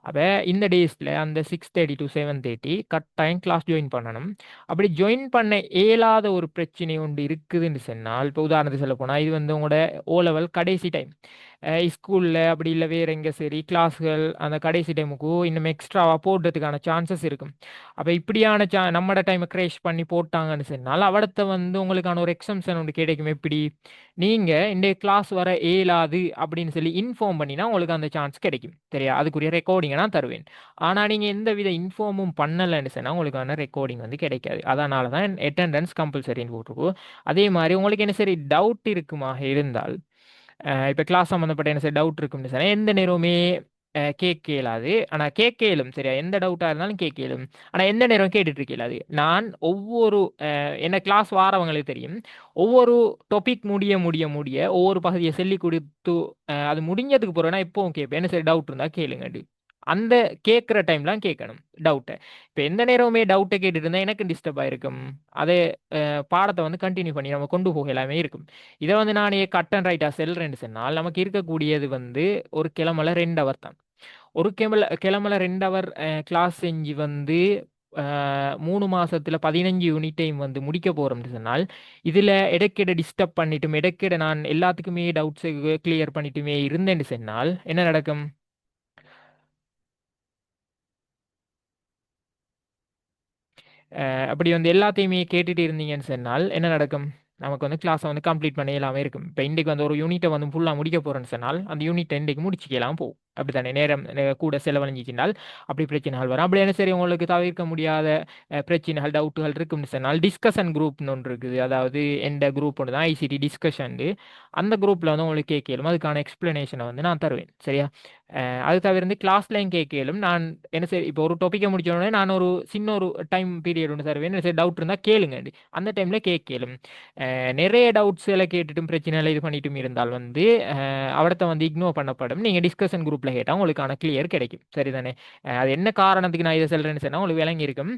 S1: அப்போ இந்த டேஸில் அந்த 6:30 to 7:30 கட்டாயம் கிளாஸ் ஜாயின் பண்ணணும். அப்படி ஜாயின் பண்ண இயலாத ஒரு பிரச்சனை ஒன்று இருக்குதுன்னு சொன்னால், இப்போ உதாரணத்துக்கு சொல்ல போனால் இது வந்து உங்களோட O-level கடைசி டைம், ஸ்கூலில் அப்படி இல்லை வேறு எங்கே சரி கிளாஸ்கள் அந்த கடைசி டைமுக்கு இன்னும் எக்ஸ்ட்ராவாக போடுறதுக்கான சான்சஸ் இருக்கும். அப்போ இப்படியான நம்மளோட டைமை க்ரேஷ் பண்ணி போட்டாங்கன்னு சொன்னால் அவடத்தை வந்து உங்களுக்கான ஒரு எக்ஸம்ஷன் ஒன்று கிடைக்கும். எப்படி, நீங்கள் இந்த கிளாஸ் வர இயலாது அப்படின்னு சொல்லி இன்ஃபார்ம் பண்ணினா உங்களுக்கு அந்த சான்ஸ் கிடைக்கும். சரியா, அதுக்குரிய ரெக்கார்டிங்கை நான் தருவேன். ஆனால் நீங்கள் எந்த வித இன்ஃபார்மும் பண்ணலைன்னு சொன்னால் உங்களுக்கான ரெக்கார்டிங் வந்து கிடைக்காது. அதனால தான் அட்டெண்டன்ஸ் கம்பல்சரின்னு போட்டிருக்கோம். அதே மாதிரி உங்களுக்கு என்ன சரி டவுட் இருக்குமாக இருந்தால், இப்போ கிளாஸ் சம்மந்தப்பட்ட என்ன சரி டவுட் இருக்குன்னு சொன்னால் எந்த நேரமே கேட்க இயலாது. ஆனால் கேட்க இயலும். சரியா, எந்த டவுட்டாக இருந்தாலும் கேட்க இயலும். ஆனால் எந்த நேரம் கேட்டுட்டு இருக்க இயலாது. நான் ஒவ்வொரு என்ன கிளாஸ் வாரவங்களுக்கு தெரியும், ஒவ்வொரு டாபிக் முடிய முடிய முடிய ஒவ்வொரு பகுதியை சொல்லி கொடுத்து அது முடிஞ்சதுக்கு போகிறேன்னா இப்போவும் கேட்பேன், என்ன சரி டவுட் இருந்தால் கேளுங்க. அந்த கேட்குற டைம்லாம் கேட்கணும் டவுட்டை. இப்போ எந்த நேரமே டவுட்டை கேட்டுட்டு இருந்தால் எனக்கு டிஸ்டர்ப் ஆகிருக்கும். அதே பாடத்தை வந்து கண்டினியூ பண்ணி நம்ம கொண்டு போக எல்லாமே இருக்கும். இதை வந்து நான் கட் அண்ட் ரைட்டாக செல்றேன்னு சொன்னால் நமக்கு இருக்கக்கூடியது வந்து ஒரு கிழமைல 2 ஹவர் தான். ஒரு கிழமைல 2 ஹவர் கிளாஸ் செஞ்சு வந்து 3 மாசத்துல 15 யூனிட் டைம் வந்து முடிக்க போறோம்னு சொன்னால் இதில் இடைக்கிட டிஸ்டர்ப் பண்ணிட்டும் இடைக்கிட நான் எல்லாத்துக்குமே டவுட்ஸை கிளியர் பண்ணிட்டுமே இருந்தேன்னு சொன்னால் என்ன நடக்கும், அப்படி வந்து எல்லாத்தையுமே கேட்டுட்டு இருந்தீங்கன்னு சொன்னால் என்ன நடக்கும், நமக்கு வந்து கிளாஸை வந்து கம்ப்ளீட் பண்ண இல்லாமல் இருக்கும். இப்போ இன்றைக்கு வந்து ஒரு யூனிட்டை வந்து ஃபுல்லாக முடிக்க போகிறேன்னு சொன்னால் அந்த யூனிட்டை இன்றைக்கு முடிச்சிக்கலாம் போகும். அப்படி தானே, நேரம் கூட செலவழிஞ்சிச்சினால் அப்படி பிரச்சனைகள் வரும். அப்படி என்ன சரி உங்களுக்கு தவிர்க்க முடியாத பிரச்சனைகள் டவுட்டுகள் இருக்கும்னு சொன்னால் டிஸ்கஷன் குரூப்னு ஒன்று இருக்குது. அதாவது எந்த குரூப் ஒன்று தான் ICT டிஸ்கஷன். அந்த குரூப்பில் வந்து உங்களுக்கு கேட்கலும் அதுக்கான எக்ஸ்பிளனேஷனை வந்து நான் தருவேன். சரியா, அது தவிர்த்து கிளாஸ்லையும் கேட்கலும் நான் என்ன சரி இப்போ ஒரு டாப்பிக்கை முடிச்ச உடனே நான் ஒரு சின்ன ஒரு டைம் பீரியட் ஒன்று தருவேன். சரி டவுட் இருந்தால் கேளுங்க, அந்த டைமில் கேட்கலும். நிறைய டவுட்ஸ் எல்லாம் கேட்டுட்டும் பிரச்சனை எல்லாம் இது பண்ணிட்டும் இருந்தால் வந்து அவடத்தை வந்து இக்னோர் பண்ணப்படும். நீங்கள் டிஸ்கஷன் குரூப்பில் குரூப்பில் கேட்டால் உங்களுக்கான கிளியர் கிடைக்கும். சரிதானே? அது என்ன காரணத்துக்கு நான் இதை சொல்கிறேன்னு சொன்னால் உங்களுக்கு விளங்கி இருக்கும்.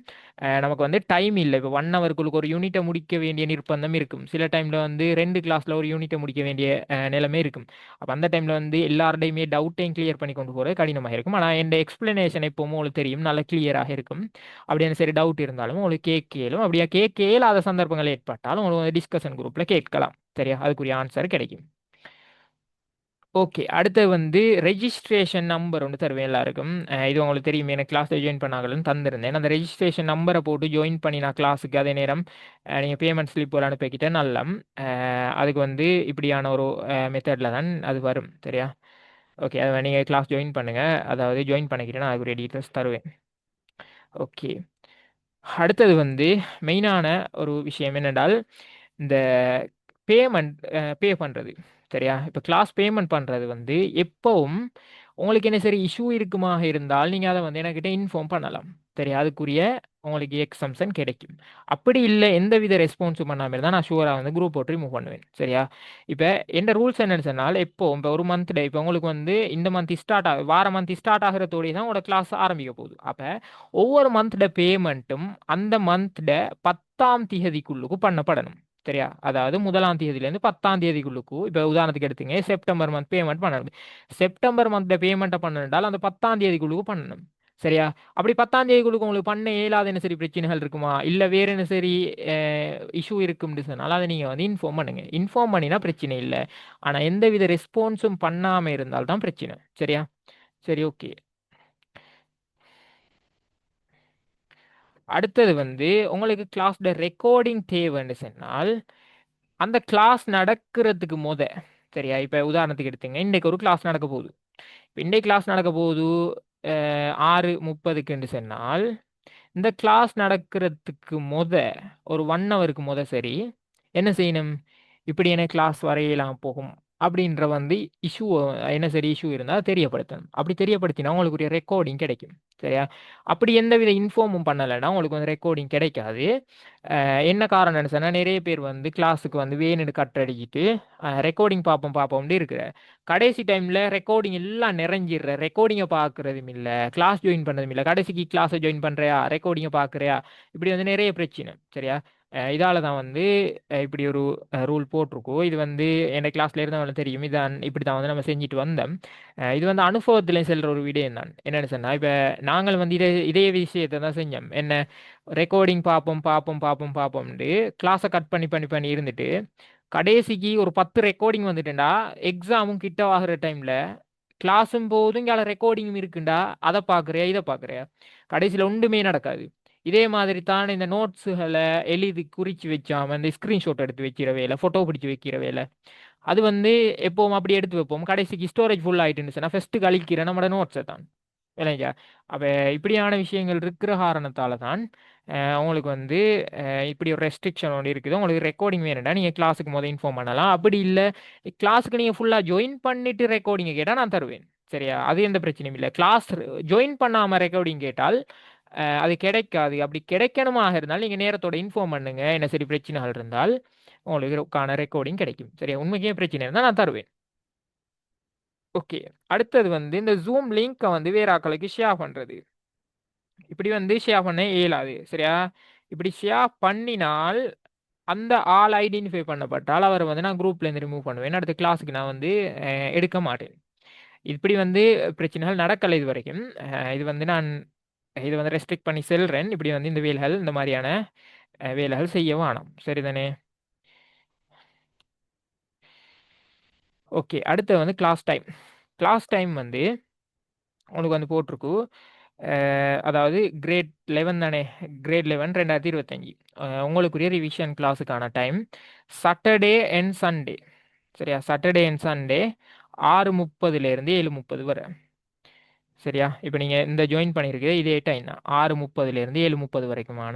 S1: நமக்கு வந்து டைம் இல்லை. இப்போ 1 ஹவருக்குள்ளுக்கு ஒரு யூனிட்டை முடிக்க வேண்டிய நிர்பந்தம் இருக்கும். சில டைமில் வந்து 2 கிளாஸில் ஒரு யூனிட்டை முடிக்க வேண்டிய நிலைமை இருக்கும். அப்போ அந்த டைமில் வந்து எல்லாருடையுமே டவுட்டையும் கிளியர் பண்ணி கொண்டு போகிறது கடினமாக இருக்கும். ஆனால் என் எக்ஸ்பிளனேஷன் எப்போவும் உங்களுக்கு தெரியும், நல்லா கிளியராக இருக்கும். அப்படின்னு சரி டவுட் இருந்தாலும் உங்களுக்கு கேட்கலும், அப்படியா கேட்கலாத சந்தர்ப்பங்கள் ஏற்பட்டாலும் உங்களுக்கு டிஸ்கஷன் குரூப்பில் கேட்கலாம். சரியா? அதுக்குரிய ஆன்சர் கிடைக்கும். ஓகே, அடுத்து வந்து ரெஜிஸ்ட்ரேஷன் நம்பர் ஒன்று தருவேன் எல்லாருக்கும். இது உங்களுக்கு தெரியும், எனக்கு கிளாஸில் ஜாயின் பண்ணாங்கன்னு தந்திருந்தேன். அந்த ரெஜிஸ்ட்ரேஷன் நம்பரை போட்டு ஜாயின் பண்ணி நான் கிளாஸுக்கு அதே நேரம் நீங்கள் பேமெண்ட் ஸ்லிப் ஒரு அனுப்பிக்கிட்ட நல்லம். அதுக்கு வந்து இப்படியான ஒரு மெத்தடில் தான் அது வரும். சரியா? ஓகே, அதை நீங்கள் கிளாஸ் ஜாயின் பண்ணுங்கள். அதாவது ஜாயின் பண்ணிக்கிட்டு நான் அதுக்குரிய டீட்டெயில்ஸ் தருவேன். ஓகே, அடுத்தது வந்து மெயினான ஒரு விஷயம் என்னென்றால் இந்த பேமெண்ட் பண்ணுறது. சரியா? இப்போ கிளாஸ் பேமெண்ட் பண்ணுறது வந்து எப்பவும் உங்களுக்கு என்ன சரி இஷ்யூ இருக்குமாக இருந்தால் நீங்கள் அதை வந்து என்கிட்ட இன்ஃபார்ம் பண்ணலாம். சரியா? அதுக்குரிய உங்களுக்கு எக்ஸம்ஷன் கிடைக்கும். அப்படி இல்லை எந்தவித ரெஸ்பான்ஸும் பண்ணாமல் இருந்தால் நான் ஷூராக வந்து குரூப் போட்டு ரிமூவ் பண்ணுவேன். சரியா? இப்போ எந்த ரூல்ஸ் என்னன்னு சொன்னால், எப்போ இப்போ ஒரு மந்த் டே இப்போ உங்களுக்கு வந்து இந்த மந்த் ஸ்டார்ட் ஆகுது, வார மந்த் ஸ்டார்ட் ஆகிறதோடய தான் உங்களோட கிளாஸ் ஆரம்பிக்க போகுது. அப்போ ஒவ்வொரு மந்த்ட பேமெண்ட்டும் அந்த மந்த்ட 10ஆம் தேதிக்குள்ளுக்கு பண்ணப்படணும். சரியா? அதாவது 1ஆம் தேதியிலேருந்து 10ஆம் தேதிக்குள்ளுக்கு, இப்போ உதாரணத்துக்கு எடுத்தீங்க செப்டம்பர் மந்த் பேமெண்ட் பண்ணணும். செப்டம்பர் மந்த் பேமெண்ட்டை பண்ணணுன்றால் அந்த 10ஆம் தேதிக்குள்ளுக்கு பண்ணணும். சரியா? அப்படி 10ஆம் தேதிக்குள்ளுக்கு உங்களுக்கு பண்ண இயலாத என்ன சரி பிரச்சனைகள் இருக்குமா, இல்லை வேறு என்ன சரி இஷ்யூ இருக்கும்னு சொன்னால் அதை நீங்கள் வந்து இன்ஃபார்ம் பண்ணுங்க. இன்ஃபார்ம் பண்ணினா பிரச்சனை இல்லை. ஆனால் எந்தவித ரெஸ்பான்ஸும் பண்ணாமல் இருந்தால் தான் பிரச்சனை. சரியா? சரி, ஓகே. அடுத்தது வந்து உங்களுக்கு கிளாஸ்ல ரெக்கார்டிங் தேவைன்னு சொன்னால் அந்த கிளாஸ் நடக்கிறதுக்கு சரியா? இப்போ உதாரணத்துக்கு எடுத்தீங்க, இன்னைக்கு ஒரு கிளாஸ் நடக்க போகுது. இப்போ இன்னைக்கு கிளாஸ் நடக்க போகுது 6:30க்குன்னு சொன்னால் இந்த கிளாஸ் நடக்கிறதுக்கு ஒரு 1 ஹவருக்கு சரி என்ன செய்யணும், இப்படி என்ன கிளாஸ் வரையலாம் போகும் அப்படின்ற வந்து இஷ்யூ என்ன சரி இஷ்யூ இருந்தால் தெரியப்படுத்தணும். அப்படி தெரியப்படுத்தினா உங்களுக்கு ஒரு ரெக்கார்டிங் கிடைக்கும். சரியா? அப்படி எந்தவித இன்ஃபார்மும் பண்ணலைன்னா உங்களுக்கு வந்து ரெக்கார்டிங் கிடைக்காது. என்ன காரணம்னு சொன்னால் நிறைய பேர் வந்து கிளாஸுக்கு வந்து வேணுன்னு கட் அடிக்கிட்டு ரெக்கார்டிங் பார்ப்போம்னு இருக்கிற கடைசி டைமில் ரெக்கார்டிங் எல்லாம் நிறைஞ்சிடுற, ரெக்கார்டிங்கை பார்க்குறதும் இல்லை, கிளாஸ் ஜாயின் பண்ணுறதும் இல்லை, கடைசிக்கு கிளாஸை ஜாயின் பண்ணுறியா ரெக்கார்டிங்கை பார்க்குறியா, இப்படி வந்து நிறைய பிரச்சனை. சரியா? இதால தான் வந்து இப்படி ஒரு ரூல் போட்டிருக்கோம். இது வந்து என் கிளாஸ்ல இருந்தவங்களுக்கு தெரியும். இதான் இப்படி தான் வந்து நம்ம செஞ்சுட்டு வந்தோம். இது வந்து அனுபவத்திலையும் செல்ற ஒரு விடயம் தான். என்னென்னு சொன்னால், இப்போ நாங்கள் வந்து இதே விஷயத்தை தான் செஞ்சோம். என்ன ரெக்கார்டிங் பார்ப்போம்ட்டு கிளாஸை கட் பண்ணி இருந்துட்டு கடைசிக்கு ஒரு 10 ரெக்கார்டிங் வந்துட்டேன்டா, எக்ஸாமும் கிட்ட ஆகிற டைமில் கிளாஸும் போதும் இங்கே ரெக்கார்டிங்கும் இருக்குண்டா, அதை பார்க்குறியா இதை பார்க்குறியா, கடைசியில் ஒன்றுமே நடக்காது. இதே மாதிரி தான் இந்த நோட்ஸுகளை எழுதி குறித்து வச்சாமல் இந்த ஸ்க்ரீன்ஷாட் எடுத்து வைக்கிற வேலை, ஃபோட்டோ பிடிச்சி வைக்கிற வேலை, அது வந்து எப்போவும் அப்படி எடுத்து வைப்போம். கடைசிக்கு ஸ்டோரேஜ் ஃபுல் ஆகிட்டுன்னு சொன்னால் ஃபஸ்ட்டு கழிக்கிற நம்மளோட நோட்ஸை தான். இல்லைங்க? அப்போ இப்படியான விஷயங்கள் இருக்கிற காரணத்தால் தான் உங்களுக்கு வந்து இப்படி ஒரு ரெஸ்ட்ரிக்ஷன் ஒன்று இருக்குது. உங்களுக்கு ரெக்கார்டிங் வேணும்டா நீங்கள் கிளாஸுக்கு இன்ஃபார்ம் பண்ணலாம். அப்படி இல்லை கிளாஸுக்கு நீங்கள் ஃபுல்லாக ஜாயின் பண்ணிவிட்டு ரெக்கார்டிங்கை கேட்டால் நான் தருவேன். சரியா? அது எந்த பிரச்சனையும் இல்லை. கிளாஸ் ஜாயின் பண்ணாமல் ரெக்கார்டிங் கேட்டால் அது கிடைக்காது. அப்படி கிடைக்கணுமாக இருந்தால் நீங்கள் நேரத்தோட இன்ஃபார்ம் பண்ணுங்க. என்ன சரி பிரச்சனைகள் இருந்தால் உங்களுக்கு ரெக்கார்டிங் கிடைக்கும். சரியா? உண்மைக்கே பிரச்சனை இருந்தால் நான் தருவேன். ஓகே, அடுத்தது வந்து இந்த ஜூம் லிங்கை வந்து வேற ஆக்களுக்கு ஷேர் பண்ணுறது. இப்படி வந்து ஷேர் பண்ண இயலாது. சரியா? இப்படி ஷேர் பண்ணினால் அந்த ஆள் ஐடென்டிஃபை பண்ணப்பட்டால் அவரை வந்து நான் குரூப்லேருந்து ரிமூவ் பண்ணுவேன். அடுத்த கிளாஸுக்கு நான் வந்து எடுக்க மாட்டேன். இப்படி வந்து பிரச்சனைகள் நடக்கலை இது வரைக்கும். இது வந்து நான் இது வந்து ரெஸ்ட்ரிக்ட் பண்ணி செல்றேன். இப்படி வந்து இந்த வேலைகள் இந்த மாதிரியான வேலைகள் செய்ய வேணாம். சரிதானே? ஓகே, அடுத்து வந்து கிளாஸ் டைம் வந்து உங்களுக்கு வந்து போட்டிருக்கு. அதாவது கிரேட் 11 தானே, கிரேட் 11 2025 உங்களுக்குரிய ரிவிஷன் கிளாஸுக்கான டைம் சாட்டர்டே அண்ட் சண்டே. சரியா? சாட்டர்டே அண்ட் சண்டே 6:30லேருந்து 7:30 வரை. சரியா? இப்போ நீங்கள் இந்த ஜாயின் பண்ணியிருக்கிறது இதே டைம் தான், 6:30லேருந்து 7:30 வரைக்குமான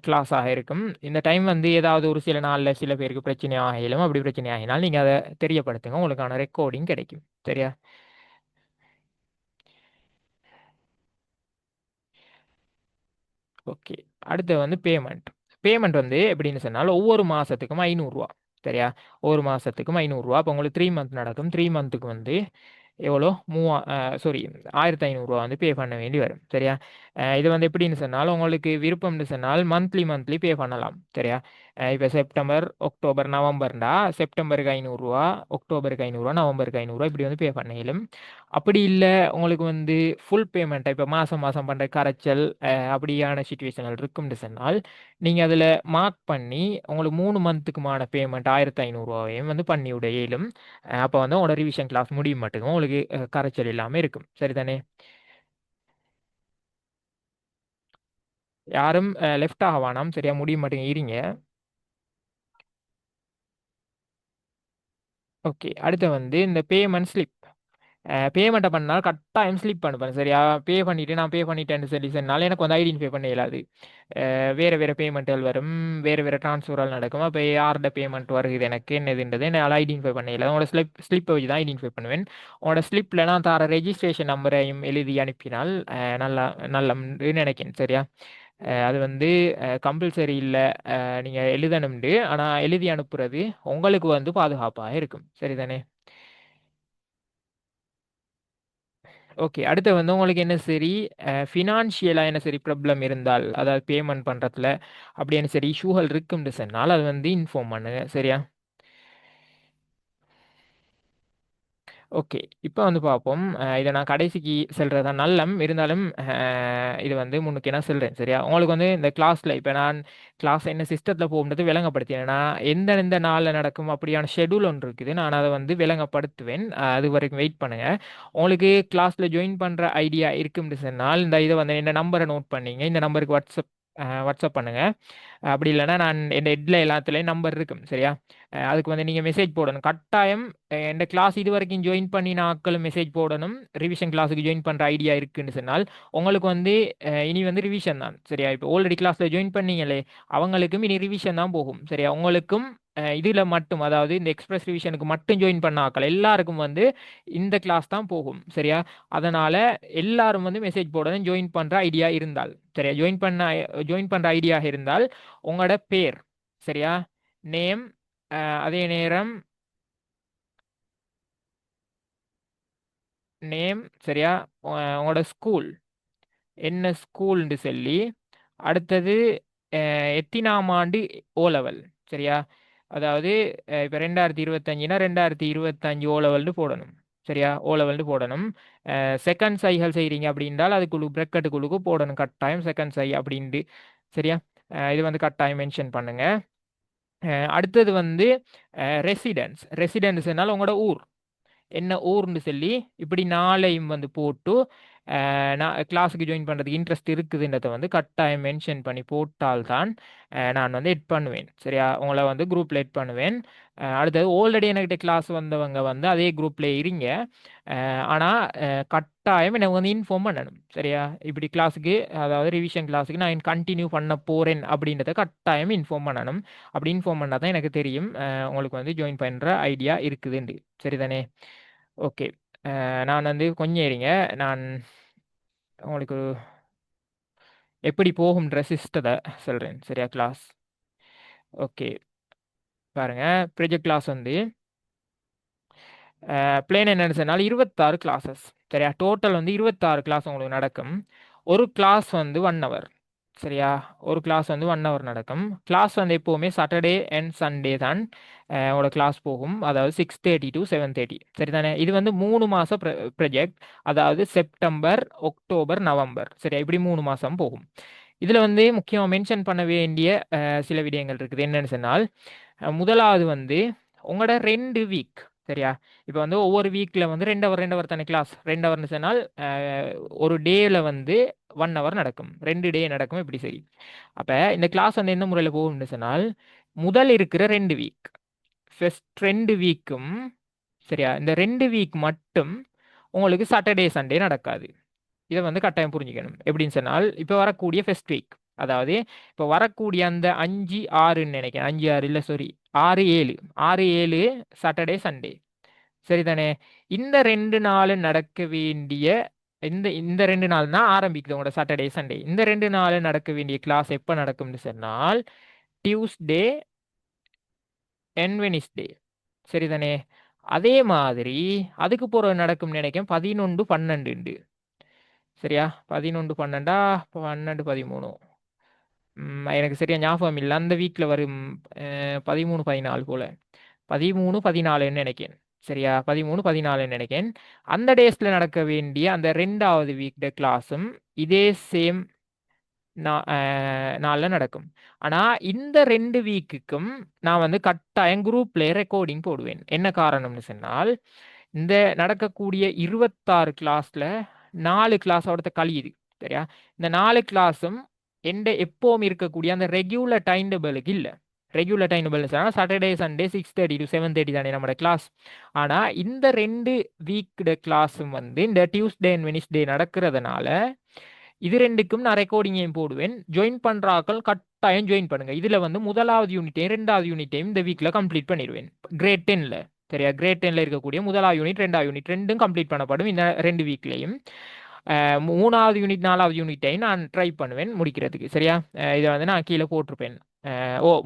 S1: கிளாஸாக இருக்கும். இந்த டைம் வந்து ஏதாவது ஒரு சில நாளில் சில பேருக்கு பிரச்சனை ஆகிலும், அப்படி பிரச்சனை ஆகினால் நீங்கள் அதை தெரியப்படுத்துங்க, உங்களுக்கான ரெக்கார்டிங் கிடைக்கும். சரியா? ஓகே, அடுத்து வந்து பேமெண்ட் வந்து எப்படின்னு சொன்னால் ஒவ்வொரு மாதத்துக்கும் 500 ரூபா. சரியா? ஒவ்வொரு மாதத்துக்கும் 500 ரூபா. அப்போ உங்களுக்கு 3 மந்த் நடக்கும். 3 மந்த்துக்கு வந்து எவ்வளோ சாரி 1500 வந்து பே பண்ண வேண்டி வரும். சரியா? இது வந்து எப்படின்னு சொன்னால் உங்களுக்கு விருப்பம்னு சொன்னால் மந்த்லி மந்த்லி பே பண்ணலாம். சரியா? இப்போ செப்டம்பர் அக்டோபர் நவம்பர்னா செப்டம்பருக்கு 500 ரூபா, அக்டோபருக்கு 500 ரூபா, நவம்பருக்கு 500 ரூபா இப்படி வந்து பே பண்ணலும். அப்படி இல்லை உங்களுக்கு வந்து ஃபுல் பேமெண்ட்டை இப்போ மாதம் மாதம் பண்ணுற கரைச்சல் அப்படியான சுச்சுவேஷன்கள் இருக்கும்னு சொன்னால் நீங்கள் அதில் மார்க் பண்ணி உங்களுக்கு 3 மந்த்துக்குமான பேமெண்ட் 1500 ரூபாவையும் வந்து பண்ணி விட இயலும். அப்போ வந்து உங்களோட ரிவிஷன் கிளாஸ் முடியும் மட்டும் உங்களுக்கு கரைச்சல் இல்லாமல் இருக்கும். சரிதானே? யாரும் லெஃப்ட் ஆக வேணாம். சரியா? முடிய மாட்டேங்க இருங்க. ஓகே, அடுத்து வந்து இந்த பேமெண்ட் ஸ்லிப். பேமெண்ட்டை பண்ணால் கட்டாயம் ஸ்லிப் அனுப்பேன். சரியா? பே பண்ணிவிட்டு நான் பே பண்ணிட்டேன்னு சொல்லி சொன்னால் எனக்கு வந்து ஐடென்டிஃபை பண்ண இயலாது. வேறு வேறு பேமெண்ட்டுகள் வரும், வேறு வேறு ட்ரான்ஸ்ஃபர்கள் நடக்கும். அப்போ யாரோட பேமெண்ட் வருது எனக்கு என்னதுன்றது என்னால் ஐடென்டிஃபை பண்ண இயலாது. உங்களோட ஸ்லிப்பை வச்சு தான் ஐடென்டிஃபை பண்ணுவேன். உங்களோட ஸ்லிப்பில் நான் தர ரெஜிஸ்ட்ரேஷன் நம்பரையும் எழுதி அனுப்பினால் நல்லா நல்லன்னு நினைக்கிறேன். சரியா? அது வந்து கம்பல்சரி இல்லை, நீங்கள் எழுதணும்ண்டு. ஆனால் எழுதி அனுப்புறது உங்களுக்கு வந்து பாதுகாப்பாக இருக்கும். சரிதானே? ஓகே, அடுத்து வந்து உங்களுக்கு என்ன சரி ஃபினான்ஷியலாக என்ன சரி ப்ராப்ளம் இருந்தால், அதாவது பேமெண்ட் பண்ணுறதுல அப்படி என்ன சரி இஷ்யூகள் இருக்குன்னு சொன்னால் அது வந்து இன்ஃபார்ம் பண்ணுங்க. சரியா? ஓகே, இப்போ வந்து பார்ப்போம். இதை நான் கடைசிக்கு செல்றதா நல்லம் இருந்தாலும் இது வந்து முன்னுக்கு என்ன சொல்கிறேன். சரியா? உங்களுக்கு வந்து இந்த கிளாஸில் இப்போ நான் கிளாஸ் என்ன சிஸ்டத்தில் போகும்போது விளங்கப்படுத்தினேன். நான் எந்தெந்த நாளில் நடக்கும் அப்படியான ஷெடியூல் ஒன்று இருக்குது. நான் அதை வந்து விளங்கப்படுத்துவேன். அது வரைக்கும் வெயிட் பண்ணுங்க. உங்களுக்கு கிளாஸில் ஜாயின் பண்ணுற ஐடியா இருக்கும்னு சொன்னால் இந்த இதை வந்து என்ன நம்பரை நோட் பண்ணீங்க. இந்த நம்பருக்கு வாட்ஸ்அப் பண்ணுங்க. அப்படி இல்லைன்னா நான் என் ஹெட்ல எல்லாத்துலேயும் நம்பர் இருக்கும். சரியா? அதுக்கு வந்து நீங்கள் மெசேஜ் போடணும் கட்டாயம். இந்த கிளாஸ் இது வரைக்கும் ஜாயின் பண்ணி நாட்களும் மெசேஜ் போடணும். ரிவிஷன் கிளாஸுக்கு ஜாயின் பண்ணுற ஐடியா இருக்குன்னு சொன்னால் உங்களுக்கு வந்து இனி வந்து ரிவிஷன் தான். சரியா? இப்போ ஆல்ரெடி கிளாஸில் ஜாயின் பண்ணீங்களே அவங்களுக்கும் இனி ரிவிஷன் தான் போகும். சரியா? உங்களுக்கும் இதில் மட்டும், அதாவது இந்த எக்ஸ்பிரஸ் ரிவிஷனுக்கு மட்டும் ஜாயின் பண்ண ஆக்கள் எல்லாருக்கும் வந்து இந்த கிளாஸ் தான் போகும். சரியா? அதனால எல்லாரும் வந்து மெசேஜ் போடணும் ஜாயின் பண்ணுற ஐடியா இருந்தால். சரியா? ஜாயின் பண்ணுற ஐடியா இருந்தால் உங்களோட பேர், சரியா, நேம், அதே நேரம் நேம், சரியா, உங்களோட ஸ்கூல் என்ன ஸ்கூல்னு சொல்லி, அடுத்தது எத்தினாம் ஆண்டு ஓ லெவல். சரியா? அதாவது இப்போ 2025னா 2025 ஓ லெவல்னு போடணும். சரியா? ஓ லெவல்னு போடணும். செகண்ட் சைகள் செய்கிறீங்க அப்படின்றால் அதுக்குள்ளு ப்ரெக்கெட்டுக்குள்ளுக்கு போடணும் கட்டாயம் செகண்ட் சை அப்படின்ட்டு. சரியா? இது வந்து கட்டாயம் மென்ஷன் பண்ணுங்க. அடுத்தது வந்து ரெசிடென்ஸ்னால உங்களோட ஊர் என்ன ஊர்னு சொல்லி இப்படி நாளையும் வந்து போட்டு நான் கிளாஸுக்கு ஜாயின் பண்ணுறதுக்கு இன்ட்ரெஸ்ட் இருக்குதுன்றதை வந்து கட்டாயம் மென்ஷன் பண்ணி போட்டால்தான் நான் வந்து எட் பண்ணுவேன். சரியா? உங்களை வந்து குரூப்பில் எட் பண்ணுவேன். அடுத்தது ஆல்ரெடி என்கிட்ட கிளாஸ் வந்தவங்க வந்து அதே குரூப்பில் இருங்க. ஆனால் கட்டாயம் எனக்கு வந்து இன்ஃபார்ம் பண்ணணும். சரியா? இப்படி கிளாஸுக்கு, அதாவது ரிவிஷன் கிளாஸுக்கு நான் கண்டினியூ பண்ண போகிறேன் அப்படின்றத கட்டாயம் இன்ஃபார்ம் பண்ணணும். அப்படி இன்ஃபார்ம் பண்ணால் தான் எனக்கு தெரியும் உங்களுக்கு வந்து ஜாயின் பண்ணுற ஐடியா இருக்குதுண்டு. சரிதானே? ஓகே, நான் வந்து கொஞ்சம் இருங்க. நான் உங்களுக்கு எப்படி போகும்ன்ற சிஸ்டத்தை சொல்கிறேன். சரியா? கிளாஸ் ஓகே, பாருங்க. ப்ரொஜெக்ட் கிளாஸ் வந்து பிளேன் என்னன்னு சொன்னால் 26 கிளாஸஸ். சரியா? டோட்டல் வந்து 26 கிளாஸ் உங்களுக்கு நடக்கும். ஒரு கிளாஸ் வந்து 1 ஹவர். சரியா? ஒரு கிளாஸ் வந்து 1 ஹவர் நடக்கும். கிளாஸ் வந்து எப்போவுமே சாட்டர்டே அண்ட் சண்டே தான் உங்களோட கிளாஸ் போகும். அதாவது 6:30 to 7:30. சரிதானே? இது வந்து 3 மாதம் ப்ரொஜெக்ட். அதாவது செப்டம்பர், அக்டோபர், நவம்பர். சரியா? இப்படி 3 மாதம் போகும். இதில் வந்து முக்கியமாக மென்ஷன் பண்ண வேண்டிய சில விடயங்கள் இருக்குது. என்னன்னு சொன்னால் முதலாவது வந்து உங்களோட 2 வீக். சரியா? இப்போ வந்து ஒவ்வொரு வீக்கில் வந்து 2 ஹவர் தானே கிளாஸ். 2 ஹவர்னு சொன்னால் ஒரு டேயில் வந்து 1 ஹவர் நடக்கும், 2 டே நடக்கும். இப்படி சரி. அப்போ இந்த கிளாஸ் வந்து எந்த முறையில் போகும்னு சொன்னால் முதல் இருக்கிற 2 வீக், ஃபர்ஸ்ட் 2 வீக்கும், சரியா, இந்த 2 வீக் மட்டும் உங்களுக்கு சாட்டர்டே சண்டே நடக்காது. இதை வந்து கட்டாயம் புரிஞ்சுக்கணும். எப்படின்னு சொன்னால் இப்போ வரக்கூடிய ஃபர்ஸ்ட் வீக், அதாவது இப்போ வரக்கூடிய அந்த 5-6ன்னு நினைக்கிறேன், 5-6 இல்லை சாரி 6-7, 6-7 சாட்டர்டே சண்டே. சரிதானே? இந்த 2 நாள் நடக்க வேண்டிய இந்த இந்த 2 நாள் தான் ஆரம்பிக்குது உங்களோட சாட்டர்டே சண்டே. இந்த 2 நாள் நடக்க வேண்டிய கிளாஸ் எப்போ நடக்கும்னு சொன்னால் டியூஸ்டே அண்ட் வெனிஸ்டே. சரிதானே? அதே மாதிரி அதுக்கு பிறகு நடக்கும் நினைக்கிறேன் 11 12 சரியா 11 12 12 13 எனக்கு சரியா ஞாபகம் இல்லை அந்த வீக்ல வரும் 13 14 போல 13 14ன்னு நினைக்கிறேன் சரியா 13 14ன்னு நினைக்கிறேன் அந்த டேஸ்ல நடக்க வேண்டிய அந்த ரெண்டாவது வீக் கிளாஸும் இதே சேம் நாளில் நடக்கும். ஆனா இந்த 2 வீக்குக்கும் நான் வந்து கட்டாயம் குரூப்ல ரெக்கார்டிங் போடுவேன். என்ன காரணம்னு சொன்னால் இந்த நடக்கக்கூடிய 26 கிளாஸ்ல 4 கிளாஸ் அவடத்த கழியுது சரியா இந்த 4 கிளாஸும் எந்த எப்பவும் இருக்கக்கூடிய அந்த ரெகுலர் டைம் டேபிளுக்கு இல்லை. Regular time table Saturday Sunday 6:30 to 7:30 தானே நம்மளோட கிளாஸ். ஆனா இந்த 2 வீக் கிளாஸும் வந்து இந்த டியூஸ்டே அண்ட் வெனிஸ்டே நடக்கிறதுனால இது ரெண்டுக்கும் நான் ரெக்கார்டிங்கையும் போடுவேன். ஜாயின் பண்றாக்கள் கட்டாயம் ஜாயின் பண்ணுங்க. இதுல வந்து முதலாவது யூனிட்டையும் ரெண்டாவது யூனிட்டையும் இந்த வீக்ல கம்ப்ளீட் பண்ணிடுவேன். கிரேட் 10ல சரியா கிரேட் 10ல இருக்கக்கூடிய முதலாவது யூனிட் ரெண்டாவது யூனிட் ரெண்டும் கம்ப்ளீட் பண்ணப்படும் இந்த 2 வீக்லையும். மூணாவது யூனிட் நாலாவது யூனிட்டையும் நான் ட்ரை பண்ணுவேன் முடிக்கிறதுக்கு சரியா. இதை வந்து நான் கீழே போட்டிருப்பேன்.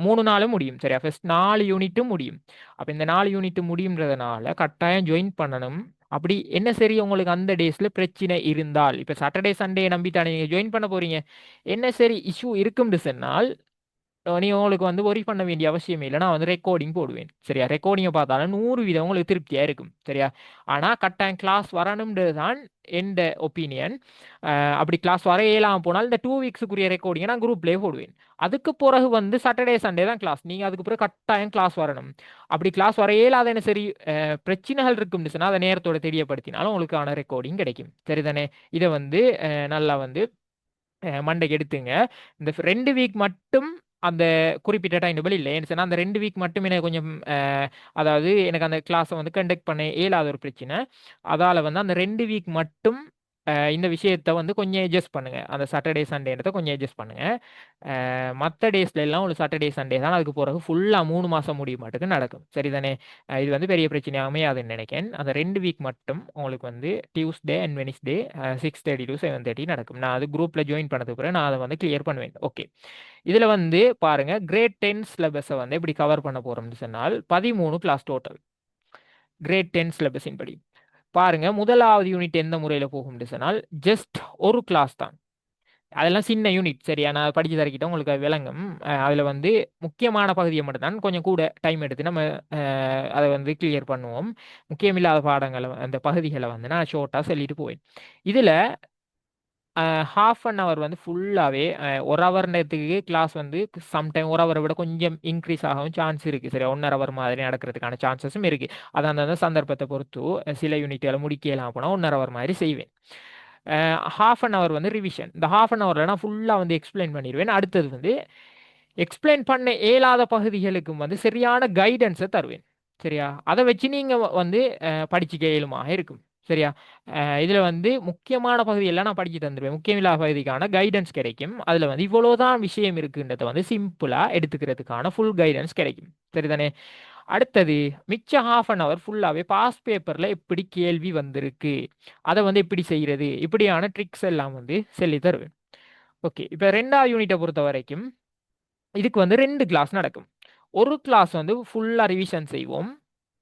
S1: 3 நாளும் முடியும் சரியா. ஃபர்ஸ்ட் 4 யூனிட்டும் முடியும். அப்போ இந்த 4 யூனிட் முடியுன்றதுனால கட்டாயம் ஜாயின் பண்ணணும். அப்படி என்ன சரி உங்களுக்கு அந்த டேஸ்ல பிரச்சனை இருந்தால் இப்போ சாட்டர்டே சண்டே நம்பித்தானே நீங்கள் ஜாயின் பண்ண போறீங்க. என்ன சரி இஷ்யூ இருக்கும்னு சொன்னால் நீ உங்களுக்கு வந்து ஒரி பண்ண வேண்டிய அவசியம் இல்லை. நான் வந்து ரெக்கார்டிங் போடுவேன் சரியா. ரெக்கார்டிங்கை பார்த்தாலும் 100% உங்களுக்கு திருப்தியாக இருக்கும் சரியா. ஆனால் கட்டாயம் கிளாஸ் வரணும்ன்றது தான் எந்த ஒப்பீனியன். அப்படி கிளாஸ் வர இயலாமல் போனால் இந்த 2 வீக்ஸுக்குரிய ரெக்கார்டிங்கை நான் குரூப்லேயே போடுவேன். அதுக்கு பிறகு வந்து சாட்டர்டே சண்டே தான் கிளாஸ். நீங்கள் அதுக்கு பிறகு கட்டாயம் கிளாஸ் வரணும். அப்படி கிளாஸ் வர இயலாத சரி பிரச்சனைகள் இருக்கும்னு சொன்னால் அதை நேரத்தோட தெரியப்படுத்தினாலும் உங்களுக்கான ரெக்கார்டிங் கிடைக்கும் சரிதானே. இதை வந்து நல்லா வந்து மண்டைக்கு எடுத்துங்க. இந்த 2 வீக் மட்டும் அந்த குறிப்பிட்ட டைம் டேபிள் இல்லை. ஏன்னு சொன்னால் அந்த 2 வீக் மட்டும் எனக்கு கொஞ்சம் அதாவது எனக்கு அந்த கிளாஸை வந்து கண்டக்ட் பண்ண இயலாத ஒரு பிரச்சனை. அதால் வந்து அந்த 2 வீக் மட்டும் இந்த விஷயத்தை வந்து கொஞ்சம் அட்ஜஸ்ட் பண்ணுங்க. அந்த சாட்டர்டே சண்டேன்றதை கொஞ்சம் அட்ஜஸ்ட் பண்ணுங்க. மற்ற டேஸ்ல எல்லாம் ஒரு சாட்டர்டே சண்டே தான். அதுக்கு பிறகு ஃபுல்லாக 3 மாதம் முடிய மாட்டுக்கு நடக்கும் சரிதானே. இது வந்து பெரிய பிரச்சனையாக அமையாதுன்னு நினைக்கிறேன். அந்த 2 வீக் மட்டும் உங்களுக்கு வந்து டியூஸ்டே அண்ட் வெனிஸ்டே 6:30 to 7:30 நடக்கும். நான் அது குரூப்பில் ஜாயின் பண்ணதுக்கு பிறகு நான் அதை வந்து கிளியர் பண்ணுவேன். ஓகே இதில் வந்து பாருங்க கிரேட் 10 சிலபஸை வந்து எப்படி கவர் பண்ண போறோம்னு சொன்னால் 13 கிளாஸ் டோட்டல் கிரேட் 10 சிலபஸின் படி பாருங்க. முதலாவது யூனிட் எந்த முறையில் போகும்னு சொன்னால் ஜஸ்ட் ஒரு கிளாஸ் தான். அதெல்லாம் சின்ன யூனிட் சரியா. நான் படித்து தரக்கிட்ட உங்களுக்கு விளங்கும். அதில் வந்து முக்கியமான பகுதியை மட்டும்தான் கொஞ்சம் கூட டைம் எடுத்து நம்ம அதை வந்து கிளியர் பண்ணுவோம். முக்கியமில்லாத பாடங்களை அந்த பகுதிகளை வந்து நான் ஷோர்ட்டாக சொல்லிட்டு போவேன். இதில் ஹாஃப் அன் ஹவர் வந்து ஃபுல்லாகவே 1 ஹவர் நேரத்துக்கு கிளாஸ் வந்து சம்டைம் 1 ஹவரை விட கொஞ்சம் இன்க்ரீஸ் ஆகவும் சான்ஸ் இருக்குது சரி. 1.5 ஹவர் மாதிரி நடக்கிறதுக்கான சான்சஸும் இருக்குது. அது அந்த சந்தர்ப்பத்தை பொறுத்து சில யூனிட்டுகளை முடிக்கலாம் போனால் 1.5 ஹவர் மாதிரி செய்வேன். ஹாஃப் அன் ஹவர் வந்து ரிவிஷன். இந்த ஹாஃப் அன் ஹவரில் நான் ஃபுல்லாக வந்து எக்ஸ்பிளைன் பண்ணிடுவேன். அடுத்தது வந்து எக்ஸ்பிளைன் பண்ண இயலாத பகுதிகளுக்கும் வந்து சரியான கைடன்ஸை தருவேன் சரியா. அதை வச்சு நீங்கள் வந்து படிச்சுக்க இயலுமாக இருக்கும் சரியா. இதில் வந்து முக்கியமான பகுதியெல்லாம் நான் படித்து தந்துடுவேன். முக்கியமில்லாத பகுதிக்கான கைடன்ஸ் கிடைக்கும். அதில் வந்து இவ்வளோதான் விஷயம் இருக்குன்றதை வந்து சிம்பிளாக எடுத்துக்கிறதுக்கான ஃபுல் கைடன்ஸ் கிடைக்கும் சரிதானே. அடுத்தது மிச்ச ஹாஃப் அன் ஹவர் ஃபுல்லாகவே பாஸ் பேப்பரில் எப்படி கேள்வி வந்திருக்கு அதை வந்து எப்படி செய்கிறது இப்படியான ட்ரிக்ஸ் எல்லாம் வந்து சொல்லி தருவேன். ஓகே இப்போ ரெண்டாவது யூனிட்டை பொறுத்த வரைக்கும் இதுக்கு வந்து 2 கிளாஸ் நடக்கும். ஒரு கிளாஸ் வந்து ஃபுல்லாக ரிவிஷன் செய்வோம்.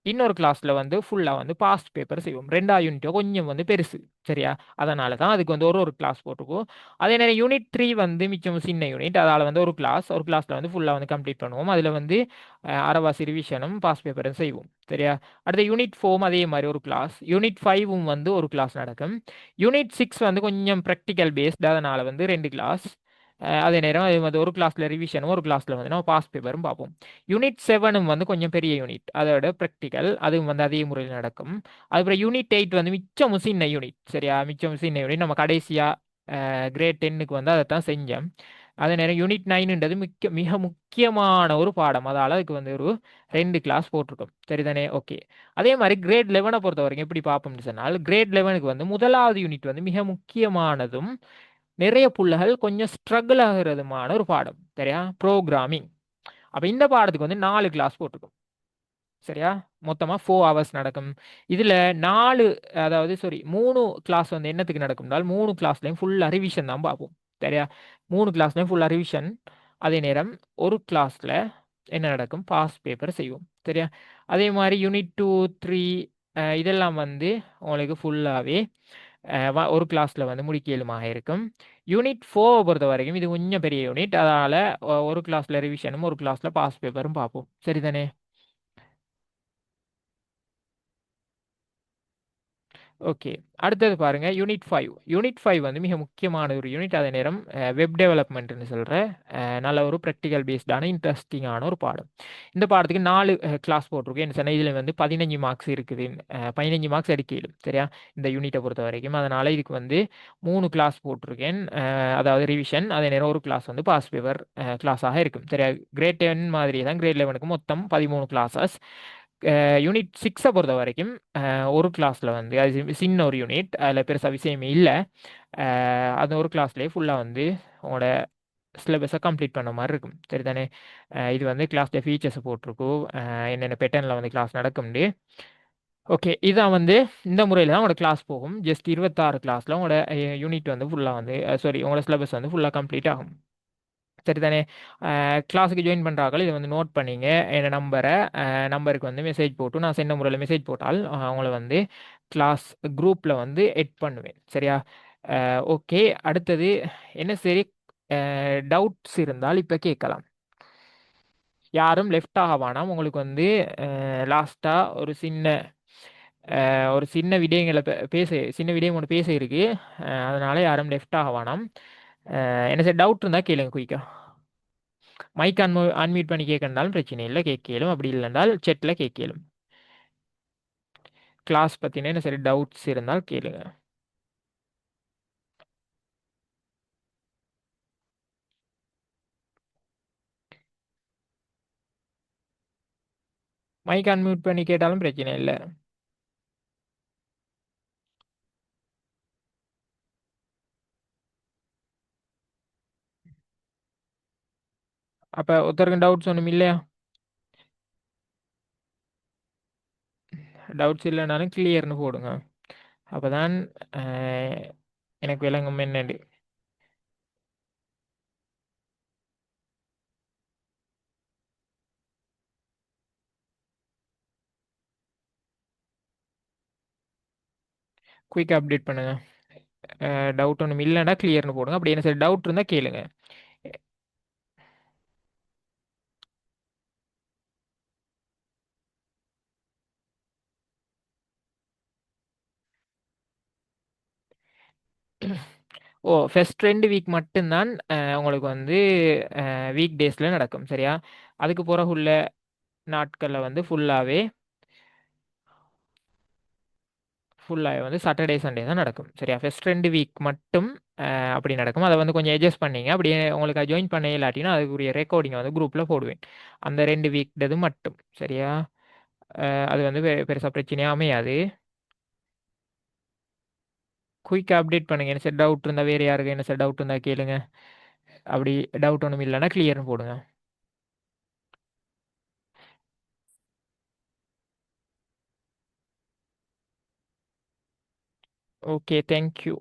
S1: இன்னொரு கிளாஸில் வந்து ஃபுல்லாக வந்து பாஸ்ட் பேப்பர் செய்வோம். ரெண்டாவது யூனிட்டோ கொஞ்சம் வந்து பெருசு சரியா. அதனால தான் அதுக்கு வந்து ஒரு கிளாஸ் போட்டுக்குவோம். அதே நேரம் யூனிட் 3 வந்து மிச்சம் சின்ன யூனிட். அதால் வந்து ஒரு கிளாஸில் வந்து ஃபுல்லாக வந்து கம்ப்ளீட் பண்ணுவோம். அதில் வந்து அரைவாசி ரிவிஷனும் பாஸ்ட் பேப்பரும் செய்வோம் சரியா. அடுத்த யூனிட் 4 அதே மாதிரி ஒரு கிளாஸ். யூனிட் 5 வந்து ஒரு கிளாஸ் நடக்கும். யூனிட் 6 வந்து கொஞ்சம் ப்ராக்டிக்கல் பேஸ்டு. அதனால் வந்து 2 கிளாஸ். அதே நேரம் அது வந்து ஒரு கிளாஸில் ரிவிஷனும் ஒரு கிளாஸில் வந்து நம்ம பாஸ் பேப்பரும் பார்ப்போம். யூனிட் 7 வந்து கொஞ்சம் பெரிய யூனிட். அதோட ப்ராக்டிக்கல் அதுவும் வந்து அதே முறையில் நடக்கும். அதுக்கப்புறம் யூனிட் 8 வந்து மிச்சம் சின்ன யூனிட் சரியா. மிச்சம் சின்ன யூனிட் நம்ம கடைசியாக கிரேட் 10க்கு வந்து அதை தான் செஞ்சோம். அதே நேரம் யூனிட் 9ன்றது மிக முக்கியமான ஒரு பாடம். அதால் அதுக்கு வந்து ஒரு 2 கிளாஸ் போட்டிருக்கோம் சரிதானே. ஓகே அதே மாதிரி கிரேட் 11 பொறுத்த வரைக்கும் எப்படி பார்ப்போம்னு சொன்னால் கிரேட் 11க்கு வந்து முதலாவது யூனிட் வந்து மிக முக்கியமானதும் நிறைய புள்ளைகள் கொஞ்சம் ஸ்ட்ரகிள் ஆகிறதுமான ஒரு பாடம் சரியா. ப்ரோக்ராமிங். அப்போ இந்த பாடத்துக்கு வந்து 4 கிளாஸ் போட்டிருக்கும் சரியா. மொத்தமாக 4 ஹவர்ஸ் நடக்கும். இதில் 4 அதாவது 3 கிளாஸ் வந்து என்னத்துக்கு நடக்கும்னால் 3 கிளாஸ்லையும் ஃபுல்லாக ரிவிஷன் தான் பார்ப்போம் சரியா. 3 கிளாஸ்லையும் ஃபுல்லாக ரிவிஷன். அதே நேரம் ஒரு கிளாஸில் என்ன நடக்கும் பாஸ் பேப்பர் செய்வோம் சரியா. அதே மாதிரி யூனிட் 2, 3 இதெல்லாம் வந்து உங்களுக்கு ஃபுல்லாகவே ஒரு கிளாஸில் வந்து முடிக்கலுமாக இருக்கும். யூனிட் 4 பொறுத்த வரைக்கும் இது கொஞ்சம் பெரிய யூனிட், அதனால் ஒரு கிளாஸில் ரிவிஷனும் ஒரு கிளாஸில் பாஸ் பேப்பரும் பார்ப்போம். சரிதானே? ஓகே. அடுத்தது பாருங்க, யூனிட் 5. யூனிட் 5 வந்து மிக முக்கியமான ஒரு யூனிட். அதே நேரம் வெப் டெவலப்மெண்ட்னு சொல்ற நல்ல ஒரு ப்ராக்டிகல் பேஸ்டான இன்ட்ரெஸ்டிங்கான ஒரு பாடம். இந்த பாடத்துக்கு 4 கிளாஸ் போட்டிருக்கேன். என்ன சொன்னால் இதில் வந்து 15 மார்க்ஸ் இருக்குது. 15 மார்க்ஸ் எடுக்கலும் சரியா, இந்த யூனிட்டை பொறுத்த வரைக்கும். அதனால் இதுக்கு வந்து 3 கிளாஸ் போட்டிருக்கேன். அதாவது ரிவிஷன், அதே நேரம் ஒரு கிளாஸ் வந்து பாஸ் பேப்பர் கிளாஸாக இருக்கும். சரியா, கிரேட் 10 மாதிரி தான் கிரேட் 11க்கு மொத்தம் 13 கிளாஸஸ். யூனிட் 6 பொறுத்த வரைக்கும் ஒரு கிளாஸில் வந்து அது சின்ன ஒரு யூனிட், அதில் பெருசாக விஷயமே இல்லை. அது ஒரு கிளாஸ்லேயே ஃபுல்லாக வந்து உங்களோட சிலபஸை கம்ப்ளீட் பண்ண மாதிரி இருக்கும். சரிதானே? இது வந்து கிளாஸில் ஃபீச்சர்ஸ் போட்டிருக்கோம், என்னென்ன பேட்டர்னில் வந்து கிளாஸ் நடக்கும்னு. ஓகே, இதான் வந்து இந்த முறையில் தான் உங்களோட கிளாஸ் போகும். ஜஸ்ட் 26 கிளாஸில் உங்களோட யூனிட் வந்து ஃபுல்லாக வந்து சாரி உங்களோட சிலபஸ் வந்து ஃபுல்லாக கம்ப்ளீட் ஆகும். சரிதானே? கிளாஸுக்கு ஜாயின் பண்ணுறாக்கள் இதை வந்து நோட் பண்ணிங்க. என் நம்பருக்கு வந்து மெசேஜ் போட்டு நான் சென்ன முறையில் மெசேஜ் போட்டால் அவங்கள வந்து கிளாஸ் குரூப்பில் வந்து எட் பண்ணுவேன். சரியா? ஓகே. அடுத்தது என்ன சரி, டவுட்ஸ் இருந்தால் இப்போ கேட்கலாம். யாரும் லெஃப்ட் ஆக வேணாம். உங்களுக்கு வந்து லாஸ்ட்டாக ஒரு சின்ன விடயங்களை சின்ன விடயம் ஒன்று பேச இருக்கு. அதனால யாரும் லெஃப்ட் ஆக வேணாம். என்ன சார் டவுட் இருந்தால் கேளுங்க குயிக்கா. மைக் அன்மியூட் பண்ணி கேட்கறதாலும் பிரச்சனை இல்லை, கேட்கலும். அப்படி இல்லைன்றால் செட்டில் கேட்கலும். கிளாஸ் பற்றின என்ன சரி டவுட்ஸ் இருந்தால் கேளுங்க. மைக் அன்மியூட் பண்ணி கேட்டாலும் பிரச்சனை இல்லை. அப்போ ஒருத்தருக்கு டவுட்ஸ் ஒன்றும் இல்லையா? டவுட்ஸ் இல்லைனாலும் கிளியர்னு போடுங்க. அப்போ தான் எனக்கு விளங்கும் என்னண்டு. குயிக்காக அப்டேட் பண்ணுங்க. டவுட் ஒன்றும் இல்லைன்னா கிளியர்னு போடுங்க. அப்படி என்ன சரி டவுட் இருந்தால் கேளுங்க. ஓ, ஃபர்ஸ்ட் 2 வீக் மட்டும்தான் உங்களுக்கு வந்து வீக் டேஸில் நடக்கும். சரியா? அதுக்கு பிறகு உள்ள நாட்களில் வந்து ஃபுல்லாகவே வந்து சாட்டர்டே சண்டே தான் நடக்கும். சரியா? ஃபர்ஸ்ட் 2 வீக் மட்டும் அப்படி நடக்கும். அதை வந்து கொஞ்சம் அட்ஜஸ்ட் பண்ணீங்க. அப்படியே உங்களுக்கு ஜாயின் பண்ண இல்லாட்டினா அதுக்குரிய ரெக்கார்டிங்கை வந்து குரூப்பில் போடுவேன். அந்த 2 வீக்டது மட்டும். சரியா? அது வந்து பெருசாக பிரச்சனையாக அமையாது. குயிக்காக அப்டேட் பண்ணுங்க. என்ன சார் டவுட் இருந்தால் வேறு யாருக்கு என்ன சார் டவுட் இருந்தால் கேளுங்க. அப்படி டவுட் ஒன்றும் இல்லைன்னா கிளியர்னு போடுங்க. Okay, thank you.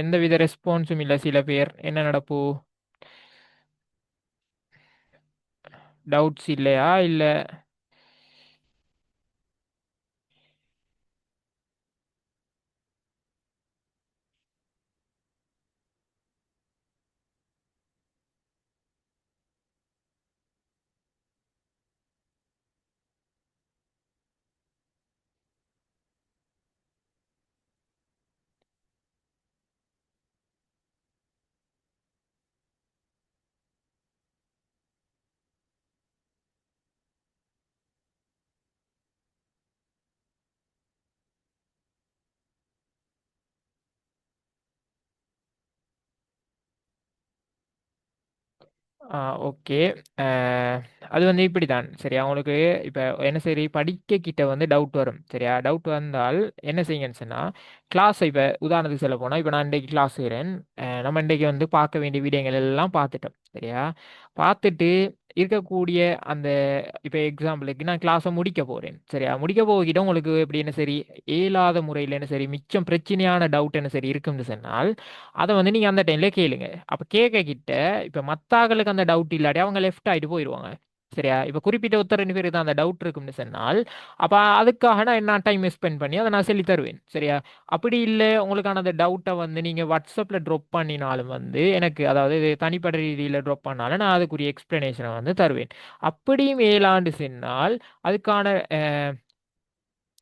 S1: எந்தவித ரெஸ்பான்ஸும் இல்லை. சில பேர் என்ன நடப்பு, டவுட்ஸ் இல்லையா இல்லை? ஓகே. அ அது வந்து இப்படித்தான். சரியா? உங்களுக்கு இப்ப என்ன சரி படிக்க கிட்ட வந்து டவுட் வரும். சரியா? டவுட் வந்தால் என்ன செய்யுங்கன்னு சொன்னா, கிளாஸ் இப்ப உதாரணத்துக்கு சொல்லப்போனா, இப்ப நான் இன்றைக்கு கிளாஸ் செய்றேன். நம்ம இன்றைக்கு வந்து பார்க்க வேண்டிய விடயங்கள் எல்லாம் பார்த்துட்டோம். சரியா? பார்த்துட்டு இருக்கக்கூடிய அந்த இப்ப எக்ஸாம்பிளுக்கு நான் கிளாஸ முடிக்க போறேன். சரியா? முடிக்க போகிட்ட உங்களுக்கு எப்படி என்ன சரி, இயலாத முறையில என்ன சரி, மிச்சம் பிரச்சனையான டவுட் என்ன சரி இருக்கும்னு சொன்னால், அத வந்து நீங்க அந்த டைம்ல கேளுங்க. அப்ப கேட்க கிட்ட இப்ப மத்தாக்களுக்கு அந்த டவுட் இல்லாட்டி அவங்க லெஃப்ட் ஆயிட்டு போயிருவாங்க. சரியா? இப்ப குறிப்பிட்ட ஒருத்தர் 2 பேருக்கு தான் அந்த டவுட் இருக்கும்னு சொன்னால், அப்ப அதுக்காக நான் என்ன டைம் ஸ்பெண்ட் பண்ணி அத நான் சொல்லி தருவேன். சரியா? அப்படி இல்ல உங்களுக்கான அந்த டவுட்ட வந்து நீங்க WhatsAppல ட்ராப் பண்ணினாலும் வந்து எனக்கு அதாவது இது தனிப்பட்ட ரீதியில ட்ராப் பண்ணாலும் நான் அதுக்குரிய எக்ஸ்பிளனேஷன வந்து தருவேன். அப்படியும் இயலாண்டு சொன்னால் அதுக்கான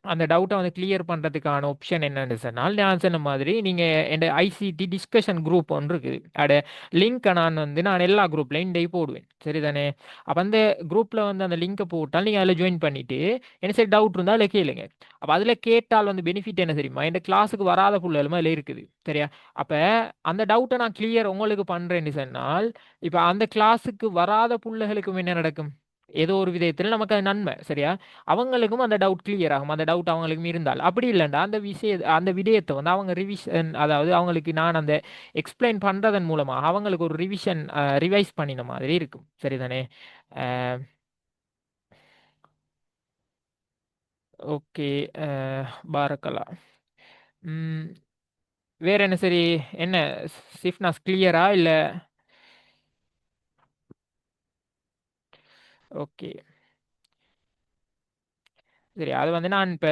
S1: அந்த டவுட்ட வந்து கிளியர் பண்றதுக்கான ஆப்ஷன் என்னன்னு சொன்னால், நான் சொன்ன மாதிரி நீங்க என்ட ஐசிடி டிஸ்கஷன் குரூப் ஒன்று இருக்குது. அட லிங்க்க நான் எல்லா குரூப்லயும் டெய் போடுவேன். சரிதானே? அப்ப அந்த குரூப்ல வந்து அந்த லிங்க்க போட்டால் நீங்க அதில ஜாயின் பண்ணிட்டு, என்ன சரி டவுட் இருந்தா அதில கேளுங்க. அப்ப அதில கேட்டால் வந்து பெனிஃபிட் என்ன தெரியுமா? என்ட கிளாஸ்க்கு வராத புள்ளைகளும் அதில இருக்குது. சரியா? அப்ப அந்த டவுட்ட நான் கிளியர் உங்களுக்கு பண்றேன்னு சொன்னால், இப்ப அந்த கிளாஸ்க்கு வராத புள்ளைகளுக்கும் என்ன நடக்கும்? ஏதோ ஒரு விதத்தில் நமக்கு அது நன்மை. சரியா? அவங்களுக்கும் அந்த டவுட் கிளியர் ஆகும். அந்த டவுட் அவங்களுக்கும் இருந்தால். அப்படி இல்லண்டா, அந்த விடயத்த வந்து அவங்க ரிவிஷன் அதாவது அவங்களுக்கு நான் அந்த எக்ஸ்ப்ளைன் பண்றதன் மூலமா அவங்களுக்கு ஒரு ரிவைஸ் பண்ணின மாதிரி இருக்கும். சரிதானே? அ ஓகே. அ பாரக்கல்லா. ம். வேற என்ன சரி, என்ன சிஃப்னாஸ் கிளியரா? இல்ல ஓகே. சரி. அது வந்து நான் இப்ப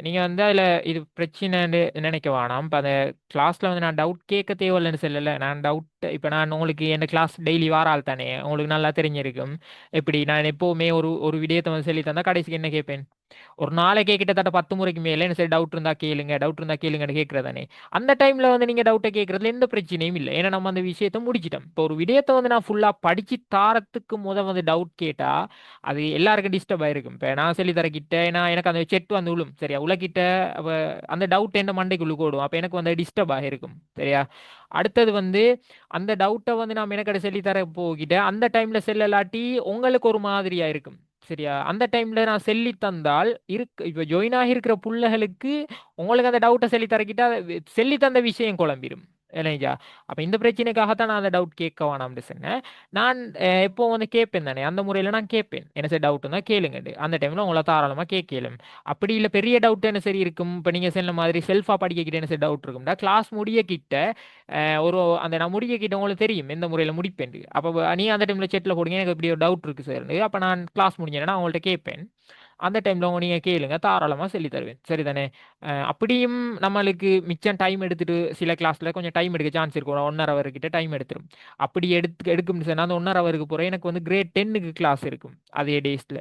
S1: நீங்க வந்து அதுல இது பிரச்சனைன்னு நினைக்க வேணாம். இப்ப அந்த கிளாஸ்ல வந்து நான் டவுட் கேட்க தேவையில்லன்னு சொல்லல. நான் உங்களுக்கு என் கிளாஸ் டெய்லி வார ஆள் தானே. உங்களுக்கு நல்லா தெரிஞ்சிருக்கும். எப்படி நான் எப்பவுமே ஒரு ஒரு விடயத்த வந்து சொல்லி தந்தா கடைசிக்கு என்ன கேட்பேன்? ஒரு நாளைக்கே கிட்டத்தட்ட 10 முறைக்கு மேல என்ன சரி டவுட் இருந்தா கேளுங்கன்னு கேட்கிறதானே. அந்த டைம்ல வந்து நீங்க டவுட்ட கேட்கறதுல எந்த பிரச்சனையும் இல்ல. ஏன்னா நம்ம அந்த விஷயத்த முடிச்சிட்டோம். இப்போ ஒரு விடயத்த வந்து நான் ஃபுல்லா படிச்சு தாரத்துக்கு வந்து டவுட் கேட்டா, அது எல்லாருக்கும் டிஸ்டர்ப் ஆயிருக்கும். இப்ப நான் சொல்லி தரக்கிட்ட எனக்கு அந்த செட் வந்து விழும். சரியா? உலகிட்ட அப்ப அந்த டவுட் என்ன மண்டைக்குள்ள ஓடும். அப்ப எனக்கு வந்து டிஸ்டர்ப் ஆகிருக்கும். சரியா? அடுத்தது வந்து அந்த டவுட்ட வந்து நான் மெனக்கெட சொல்லி தர போகிட்ட அந்த டைம்ல செல்லலாட்டி உங்களுக்கு ஒரு மாதிரியா இருக்கும். சரியா? அந்த டைம்ல நான் சொல்லி தந்தால் இப்ப ஜாயின் ஆகியிருக்கிற புள்ளைகளுக்கு உங்களுக்கு அந்த டவுட்ட சொல்லி தரக்கிட்டா சொல்லி தந்த விஷயம் குழம்பிரும். இல்லைங்களா? அப்ப இந்த பிரச்சனைக்காகத்தான் நான் அந்த டவுட் கேட்க வேணாம்னு சொன்னேன். நான் எப்போ வந்து கேட்பேன் தானே. அந்த முறையில நான் கேட்பேன். என்ன சரி டவுட் இருந்தா கேளுங்கண்டு. அந்த டைம்ல உங்கள தாராளமா கேட்கலும். அப்படி இல்ல பெரிய டவுட் என்ன சரி இருக்கும். இப்ப நீங்க சொன்ன மாதிரி செல்ஃபா படிக்கக்கிட்ட என்ன சரி டவுட் இருக்கும்டா. கிளாஸ் முடிய கிட்ட ஒரு அந்த நான் முடிக்க கிட்ட உங்களுக்கு தெரியும் எந்த முறையில முடிப்பேன். அப்ப நீ அந்த டைம்ல செட்ல போடுங்க எனக்கு இப்படி ஒரு டவுட் இருக்கு சார். அப்ப நான் கிளாஸ் முடிஞ்சேன்னா அவங்கள்ட்ட கேட்பேன். அந்த டைம்ல நீங்க கேளுங்க. தாராளமா சொல்லி தருவேன். சரிதானே? அப்படியும் நம்மளுக்கு மிச்சம் டைம் எடுத்துட்டு சில கிளாஸ்ல கொஞ்சம் டைம் எடுக்க சான்ஸ் இருக்கும். 1 1/2 ஹவர் கிட்ட டைம் எடுத்துரும். அப்படி எடுக்கும்னு சொன்னா அந்த 1 1/2 ஹவருக்கு போற எனக்கு வந்து கிரேட் 10க்கு கிளாஸ் இருக்கும். அதே டேஸ்ல.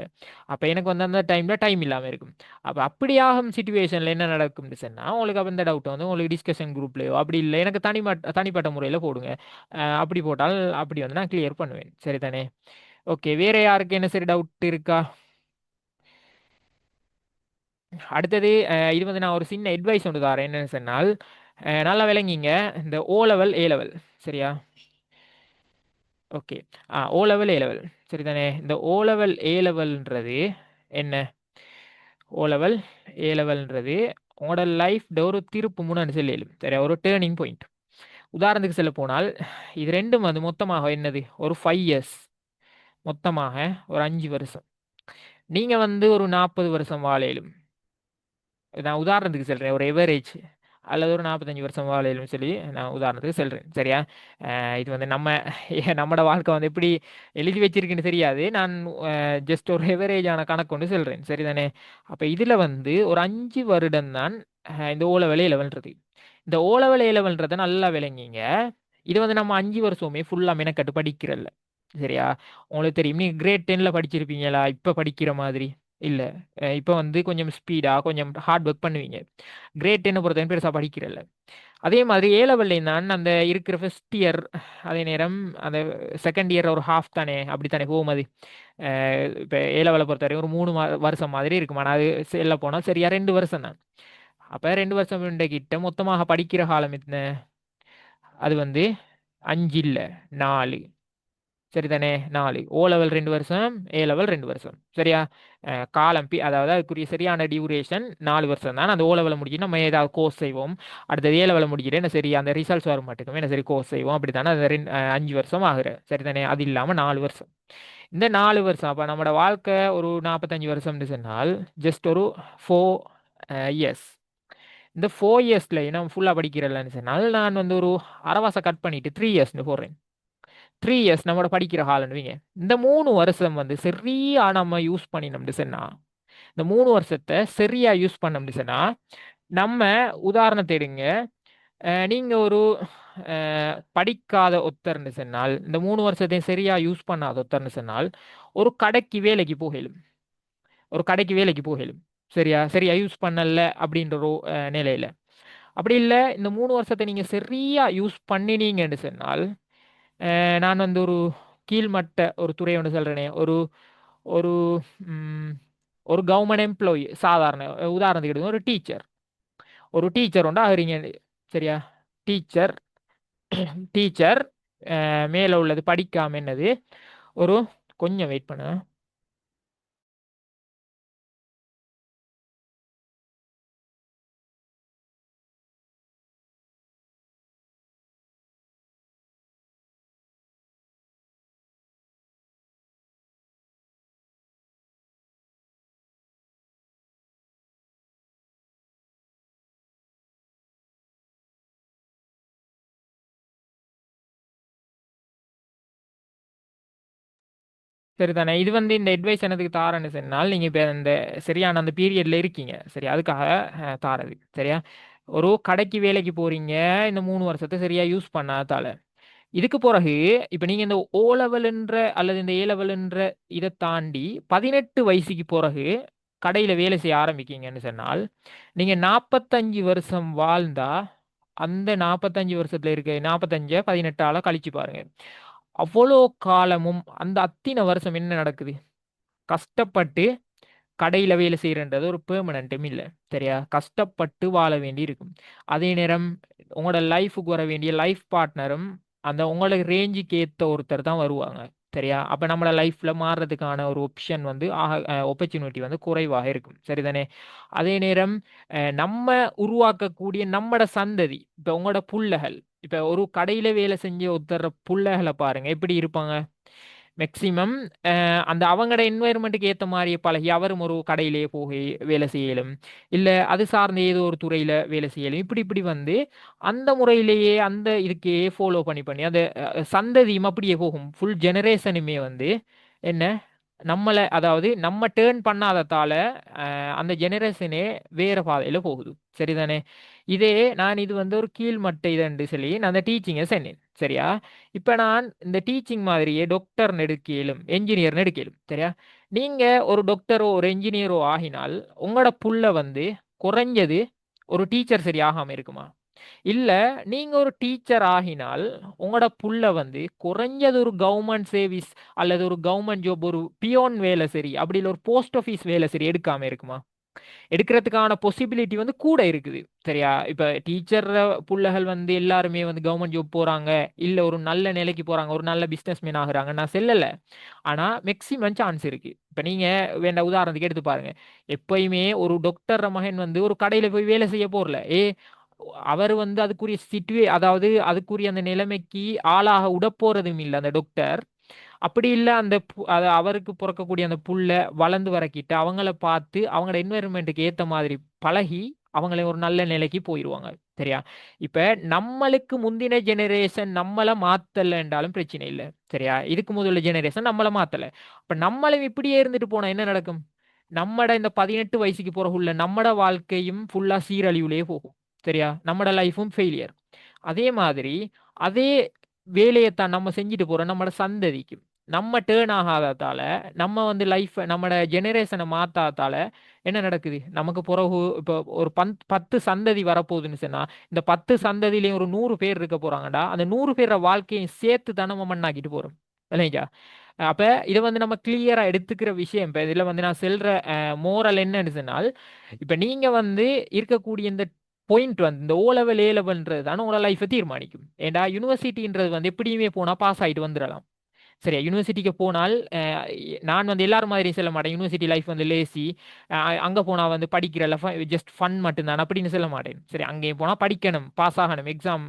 S1: அப்ப எனக்கு வந்து அந்த டைம்ல டைம் இல்லாம இருக்கும். அப்ப அப்படியாகும் சிச்சுவேஷன்ல என்ன நடக்கும்னு சொன்னா, உங்களுக்கு அப்ப இந்த டவுட் வந்து உங்களுக்கு டிஸ்கஷன் குரூப்லயோ அப்படி இல்ல எனக்கு தனிப்பட்ட முறையில போடுங்க. அப்படி போட்டால் அப்படி வந்து நான் கிளியர் பண்ணுவேன். சரிதானே? ஓகே. வேற யாருக்கு என்ன சரி டவுட் இருக்கா? அடுத்தது இது வந்து நான் ஒரு சின்ன அட்வைஸ் ஒன்று தரேன். என்னன்னு சொன்னால், நல்லா விளங்கிங்க. இந்த ஓ லெவல், ஏ லெவல் சரியா? Okay. O level, A level சரிதானே? இந்த ஓ லெவல், ஏ லெவல்ன்றது என்ன? ஓ லெவல், ஏ லெவல்ன்றது உங்களோட லைஃப்ல ஒரு திருப்பு முனைன்னு சொல்லலும். சரியா? ஒரு டேர்னிங் பாயிண்ட். உதாரணத்துக்கு சொல்லப் போனால், இது 2ம் வந்து மொத்தமாக என்னது? ஒரு 5 இயர்ஸ். மொத்தமாக ஒரு 5 வருஷம். நீங்க வந்து ஒரு 40 வருஷம் வாழேலும். நான் உதாரணத்துக்கு சொல்றேன். ஒரு எவரேஜ் அல்லது ஒரு 45 வருஷம் வாழையிலும் சொல்லி நான் உதாரணத்துக்கு சொல்றேன். சரியா? இது வந்து நம்மட வாழ்க்கை வந்து எப்படி எழுதி வச்சிருக்குன்னு தெரியாது. நான் ஜஸ்ட் ஒரு எவரேஜான கணக்கு கொண்டு சொல்றேன். சரிதானே? அப்ப இதுல வந்து ஒரு 5 வருடம் தான் இந்த ஓ லெவல், ஏ லெவல்ன்றது. இந்த ஓ லெவல், ஏ லெவல்ன்றத நல்லா விளங்கிங்க. இது வந்து நம்ம 5 வருஷமே ஃபுல்லா மெனக்கட்டு படிக்கிறல்ல. சரியா? உங்களுக்கு தெரியும். நீங்க கிரேட் 10ல படிச்சிருப்பீங்களா? இப்ப படிக்கிற மாதிரி. இல்ல. இப்ப வந்து கொஞ்சம் ஸ்பீடா, கொஞ்சம் ஹார்ட் ஒர்க் பண்ணுவீங்க. கிரேட் 10 பொறுத்தவரைக்கும் பெருசா படிக்கிறல்ல. அதே மாதிரி ஏ லெவல்லையும் தான் அந்த இருக்கிற ஃபர்ஸ்ட் இயர், அதே நேரம் அந்த செகண்ட் இயர் ஒரு ஹாஃப் தானே, அப்படித்தானே போகும் அது. இப்ப ஏ லெவல பொறுத்தவரைக்கும் ஒரு 3 வருஷம் மாதிரி இருக்கும். ஆனா அது சொல்ல போனா சரியா 2 வருஷம் தான். அப்ப 2 வருஷம் கிட்ட மொத்தமாக படிக்கிற காலம் எத்தன? அது வந்து 5 இல்ல 4. சரிதானே? 4 ஓ லெவல் 2 வருஷம், ஏ லெவல் 2 வருஷம். சரியா? காலம் அதாவது அதுக்குரிய சரியான டியூரேஷன் 4 வருஷம் தான். அந்த ஓ லெவலை முடிச்சு நம்ம ஏதாவது கோர்ஸ் செய்வோம். அடுத்தது ஏ லெவலை முடிச்சுட்டு என்ன சரி அந்த ரிசல்ட்ஸ் வர மாட்டேங்குமே என்ன சரி கோர்ஸ் செய்வோம். அப்படித்தானே அது 5 வருஷம் ஆகுற. சரிதானே? அது இல்லாமல் 4 வருஷம். இந்த 4 வருஷம் அப்போ நம்மளோட வாழ்க்கை ஒரு 45 வருஷம்னு சொன்னால் ஜஸ்ட் ஒரு 4 இயர்ஸ். இந்த 4 இயர்ஸ்ல நான் ஃபுல்லாக படிக்கிறேன்னு சொன்னால் நான் வந்து ஒரு அரவாசை கட் பண்ணிட்டு 3 இயர்ஸ்னு போடுறேன். 3 இயர்ஸ் நம்மளோட படிக்கிற ஹால்னுவீங்க. இந்த 3 வருஷம் வந்து சரியா நம்ம யூஸ் பண்ணினோம்னு சொன்னா இந்த 3 வருஷத்தை சரியா யூஸ் பண்ணோம்னு சொன்னா நம்ம உதாரணத்தை எடுங்க. நீங்க ஒரு படிக்காத ஒத்தர்னு சொன்னால் இந்த 3 வருஷத்தையும் சரியா யூஸ் பண்ணாத ஒத்தர்னு சொன்னால் ஒரு கடைக்கு வேலைக்கு போகலும் ஒரு கடைக்கு வேலைக்கு போகலும் சரியா சரியா யூஸ் பண்ணல அப்படின்ற ஒரு நிலையில அப்படி இல்லை இந்த 3 வருஷத்தை நீங்க சரியா யூஸ் பண்ணினீங்கன்னு சொன்னால் நான் வந்து ஒரு கீழ்மட்ட ஒரு துறை ஒன்று சொல்றேனே ஒரு ஒரு ம், ஒரு கவர்மெண்ட் எம்ப்ளாயி சாதாரண உதாரணத்துக்கு எடுங்க ஒரு டீச்சர் ஒன்று ஆகுறீங்க. சரியா? டீச்சர் டீச்சர் மேலே உள்ளது படிக்காம என்னது ஒரு கொஞ்சம் வெயிட் பண்ண. சரிதானே? இது வந்து இந்த அட்வைஸ் எனக்கு தாரன்னு சொன்னால் நீங்கள் இப்போ இந்த சரியான அந்த பீரியட்ல இருக்கீங்க. சரி, அதுக்காக தாரது. சரியா? ஒரு கடைக்கு வேலைக்கு போறீங்க. இந்த 3 வருஷத்தை சரியா யூஸ் பண்ணாதால இதுக்கு பிறகு இப்போ நீங்க இந்த ஓ லெவல்ன்ற அல்லது இந்த ஏ லெவல்ன்ற இதை தாண்டி 18 வயசுக்கு பிறகு கடையில வேலை செய்ய ஆரம்பிக்கீங்கன்னு சொன்னால் நீங்க 45 வருஷம் வாழ்ந்தா அந்த 45 வருஷத்துல இருக்க 45 18ஆல கழிச்சு பாருங்க. அவ்வளோ காலமும் அந்த அத்தனை வருஷம் என்ன நடக்குது? கஷ்டப்பட்டு கடையில வேலை செய்யறன்றது ஒரு பெர்மனன்ட்டும் இல்லை. சரியா? கஷ்டப்பட்டு வாழ வேண்டி இருக்கும். அதே நேரம் உங்களோட லைஃபுக்கு வர வேண்டிய லைஃப் பார்ட்னரும் அந்த உங்களோட ரேஞ்சுக்கு ஏற்ற ஒருத்தர் தான் வருவாங்க. சரியா? அப்ப நம்மளோட லைஃப்ல மாறுறதுக்கான ஒரு ஆப்ஷன் வந்து ஆப்பர்ச்சுனிட்டி வந்து குறைவாக இருக்கும். சரிதானே? அதே நேரம் நம்ம உருவாக்கக்கூடிய நம்மட சந்ததி இப்ப உங்களோட புள்ளைகள் இப்ப ஒரு கடையில வேலை செஞ்ச ஒருத்தர் புள்ளைகளை பாருங்க எப்படி இருப்பாங்க. மேக்சிமம் அந்த அவங்களோட என்வாயர்மெண்ட்டுக்கு ஏற்ற மாதிரி பழகி அவரும் ஒரு கடையிலேயே போய் வேலை செய்யலும் இல்லை அது சார்ந்த ஏதோ ஒரு துறையில் வேலை செய்யலும் இப்படி இப்படி வந்து அந்த முறையிலேயே அந்த இதுக்கே ஃபாலோ பண்ணி பண்ணி அந்த சந்ததியும் அப்படியே போகும். ஃபுல் ஜெனரேஷனுமே வந்து என்ன நம்மளை அதாவது நம்ம டேர்ன் பண்ணாததால அந்த ஜெனரேஷனே வேற பாதையில் போகுது. சரிதானே? இதே நான் இது வந்து ஒரு கீழ்மட்ட இதுன்னு சொல்லி நான் அந்த டீச்சிங்கை சொன்னேன். சரியா? இப்போ நான் இந்த டீச்சிங் மாதிரியே டாக்டர்னு எடுக்கலும் என்ஜினியர்னு எடுக்கலும். சரியா? நீங்க ஒரு டாக்டரோ ஒரு என்ஜினியரோ ஆகினால் உங்களோட புள்ள வந்து குறைஞ்சது ஒரு டீச்சர் சரி ஆகாம இருக்குமா? இல்ல நீங்க ஒரு டீச்சர் ஆகினால் உங்களோட புள்ள வந்து குறைஞ்சது ஒரு கவர்மெண்ட் சர்வீஸ் அல்லது ஒரு கவர்மெண்ட் ஜாப் ஒரு பியோன் வேலை சரி அப்படி இல்லை ஒரு போஸ்ட் ஆஃபீஸ் வேலை சரி எடுக்காம இருக்குமா? எடுக்கிறதுக்கான பாசிபிலிட்டி வந்து கூட இருக்குது. சரியா? இப்ப டீச்சர் புள்ளைகள் வந்து எல்லாருமே வந்து கவர்மெண்ட் ஜாப் போறாங்க இல்ல ஒரு நல்ல நிலைக்கு போறாங்க ஒரு நல்ல பிசினஸ் மேன் ஆகுறாங்க நான் செல்லல. ஆனா மேக்சிமம் சான்ஸ் இருக்கு. இப்ப நீங்க வேண்ட உதாரணத்துக்கு எடுத்து பாருங்க. எப்பயுமே ஒரு டாக்டர் மகன் வந்து ஒரு கடையில போய் வேலை செய்ய போறல அவர் வந்து அதுக்குரிய அதாவது அதுக்குரிய அந்த நிலைமைக்கு ஆளாக உடப்போறதும் இல்லை அந்த டாக்டர். அப்படி இல்லை அந்த அவருக்கு பிறக்கக்கூடிய அந்த புல்ல வளர்ந்து வரக்கிட்டு அவங்கள பார்த்து அவங்களோட என்வைரன்மெண்ட்டுக்கு ஏற்ற மாதிரி பழகி அவங்கள ஒரு நல்ல நிலைக்கு போயிடுவாங்க. சரியா? இப்ப நம்மளுக்கு முந்தின ஜெனரேஷன் நம்மளை மாத்தல என்றாலும் பிரச்சனை இல்லை. சரியா? இதுக்கு முதல்ல ஜெனரேஷன் நம்மளை மாத்தல. அப்ப நம்மளும் இப்படியே இருந்துட்டு போனா என்ன நடக்கும்? நம்மட இந்த 18 வயசுக்கு பிறகுள்ள நம்மட வாழ்க்கையும் ஃபுல்லா சீரழிவுலயே போகும். சரியா? நம்மட லைஃபும் ஃபெயிலியர். அதே மாதிரி அதே வேலையைத்தான் நம்ம செஞ்சுட்டு போறோம் நம்மட சந்ததிக்கு. நம்ம டேர்ன் ஆகாததால நம்ம வந்து லைஃப் நம்மட ஜெனரேஷனை மாத்தாதால என்ன நடக்குது? நமக்கு பிறகு இப்போ ஒரு 10 சந்ததி வரப்போகுதுன்னு சொன்னா இந்த 10 சந்ததியிலையும் ஒரு 100 பேர் இருக்க போறாங்கடா. அந்த 100 பேர வாழ்க்கையும் சேர்த்து தான் நம்ம மண்ணாக்கிட்டு போறோம். இல்லைங்களா? அப்ப இதை வந்து நம்ம கிளியரா எடுத்துக்கிற விஷயம். இப்ப இதுல வந்து நான் செல்ற மோரல் என்னன்னு சொன்னால் இப்ப நீங்க வந்து இருக்கக்கூடிய இந்த பாயிண்ட் வந்து இந்த ஓ லெவல் ஏ லெவல்ன்றது தானே உங்களோட லைஃபை தீர்மானிக்கும். ஏண்டா யூனிவர்சிட்டின்றது வந்து எப்படியுமே போனா பாஸ் ஆயிட்டு வந்துடலாம். சரியா? யுனிவர்சிட்டிக்கு போனால் நான் வந்து எல்லாரும் மாதிரி சொல்ல மாட்டேன். யூனிவர்சிட்டி லைஃப் வந்து லேசி, அங்க போனா வந்து படிக்கிற ஜஸ்ட் ஃபன் மட்டும்தான் அப்படின்னு சொல்ல மாட்டேன். சரி, அங்கேயும் போனா படிக்கணும், பாஸ் ஆகணும், எக்ஸாம்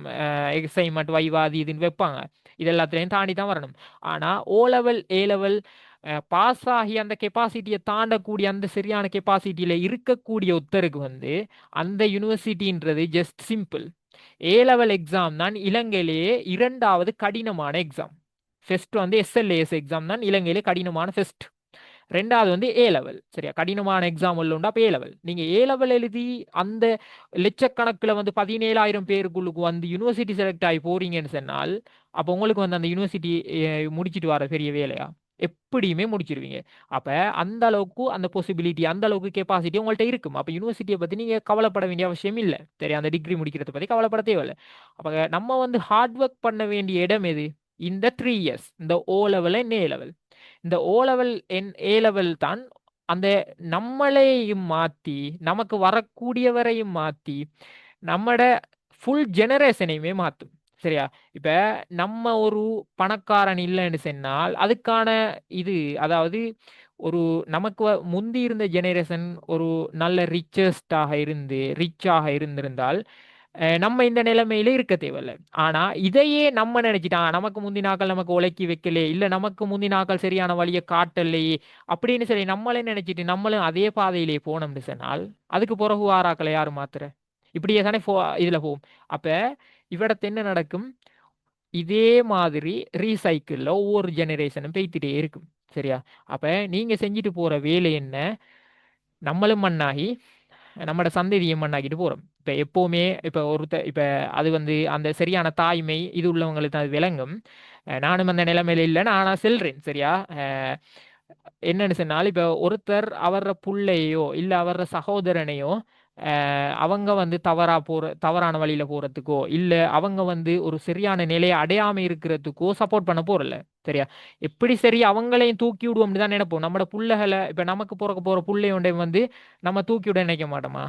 S1: எக்ஸைன்மெண்ட் வைவா அது இதுன்னு வைப்பாங்க. இது எல்லாத்துலேயும் தாண்டி தான் வரணும். ஆனா O level A level pass ஆகி அந்த கெப்பாசிட்டியை தாண்டக்கூடிய அந்த சரியான கெப்பாசிட்டியில இருக்கக்கூடிய ஒருத்தருக்கு வந்து அந்த யூனிவர்சிட்டின்றது just simple. A level exam தான் இலங்கையிலேயே இரண்டாவது கடினமான எக்ஸாம். ஃபர்ஸ்ட் வந்து எஸ்எல்ஏஎஸ் எக்ஸாம் தான் இலங்கையிலே கடினமான ஃபர்ஸ்ட். ரெண்டாவது வந்து ஏ லெவல். சரியா? கடினமான எக்ஸாம் உண்டு. அப்போ ஏ லெவல் நீங்க ஏ லெவல் எழுதி அந்த லட்சக்கணக்கில் வந்து 17,000 பேருக்குள்ளுக்கு வந்து யூனிவர்சிட்டி செலக்ட் ஆகி போறீங்கன்னு சொன்னால், அப்போ உங்களுக்கு வந்து அந்த யூனிவர்சிட்டி முடிச்சிட்டு வர பெரிய வேலையா? எப்படியுமே முடிச்சிருவீங்க. அப்ப அந்த அளவுக்கு அந்த பாசிபிலிட்டி, அந்த அளவுக்கு கெப்பாசிட்டி உங்கள்ட்ட இருக்கும். அப்ப யூனிவர்சிட்டியை பத்தி நீங்க கவலைப்பட வேண்டிய அவசியம் இல்லை. சரி, அந்த டிகிரி முடிக்கிறத பத்தி கவலைப்பட தேவையில்லை. அப்ப நம்ம வந்து ஹார்ட் ஒர்க் பண்ண வேண்டிய இடம் எது? இந்த 3 இயர்ஸ், இந்த O level and A level. இந்த ஓ லெவல் ஏ லெவல் தான் அந்த நம்மளையும் மாத்தி, நமக்கு வரக்கூடியவரையும் மாத்தி, நம்மட ஃபுல் ஜெனரேஷனையுமே மாத்தும். சரியா? இப்ப நம்ம ஒரு பணக்காரன் இல்லைன்னு சொன்னால் அதுக்கான இது, அதாவது ஒரு நமக்கு முந்தி இருந்த ஜெனரேஷன் ஒரு நல்ல ரிச்சாக இருந்திருந்தால் நம்ம இந்த நிலைமையில இருக்க தேவையில்ல. ஆனா இதையே நம்ம நினைச்சிட்டாங்க, நமக்கு முந்தி நாட்கள் நமக்கு உழைக்கி வைக்கலே, இல்ல நமக்கு முந்தி நாட்கள் சரியான வழியை காட்டலையே அப்படின்னு சொல்லி நம்மளே நினைச்சிட்டு நம்மளும் அதே பாதையிலே போனோம்னு சொன்னால் அதுக்கு பிறகு ஆறாக்களை யாரு மாத்துற? இப்படியே தானே இதுல போகும். அப்ப இவ்விடத்து என்ன நடக்கும்? இதே மாதிரி ரீசைக்கிள்ல ஒவ்வொரு ஜெனரேஷனும் பெய்த்துட்டே இருக்கும். சரியா? அப்ப நீங்க செஞ்சுட்டு போற வேலை என்ன? நம்மளும் மண்ணாகி நம்மட சந்ததியை மண்ணாக்கிட்டு போறோம். இப்ப எப்பவுமே இப்ப இப்ப அது வந்து அந்த சரியான தாய்மை இது உள்ளவங்களுக்கு அது விளங்கும். நானும் அந்த நிலைமையில இல்லை, நானா செல்றேன். சரியா? என்னன்னு சொன்னால், இப்ப ஒருத்தர் அவர புள்ளையோ இல்ல அவர சகோதரனையோ அவங்க வந்து தவறான வழியில போறதுக்கோ இல்ல அவங்க வந்து ஒரு சரியான நிலையை அடையாம இருக்கிறதுக்கோ சப்போர்ட் பண்ண போறல. சரியா? எப்படி சரி அவங்களையும் தூக்கி விடுவோம்னு தான் நினைப்போம். நம்மட புள்ளைகளை இப்ப நமக்கு பிறக்க போற புள்ளையோட வந்து நம்ம தூக்கி விட நினைக்க மாட்டோமா?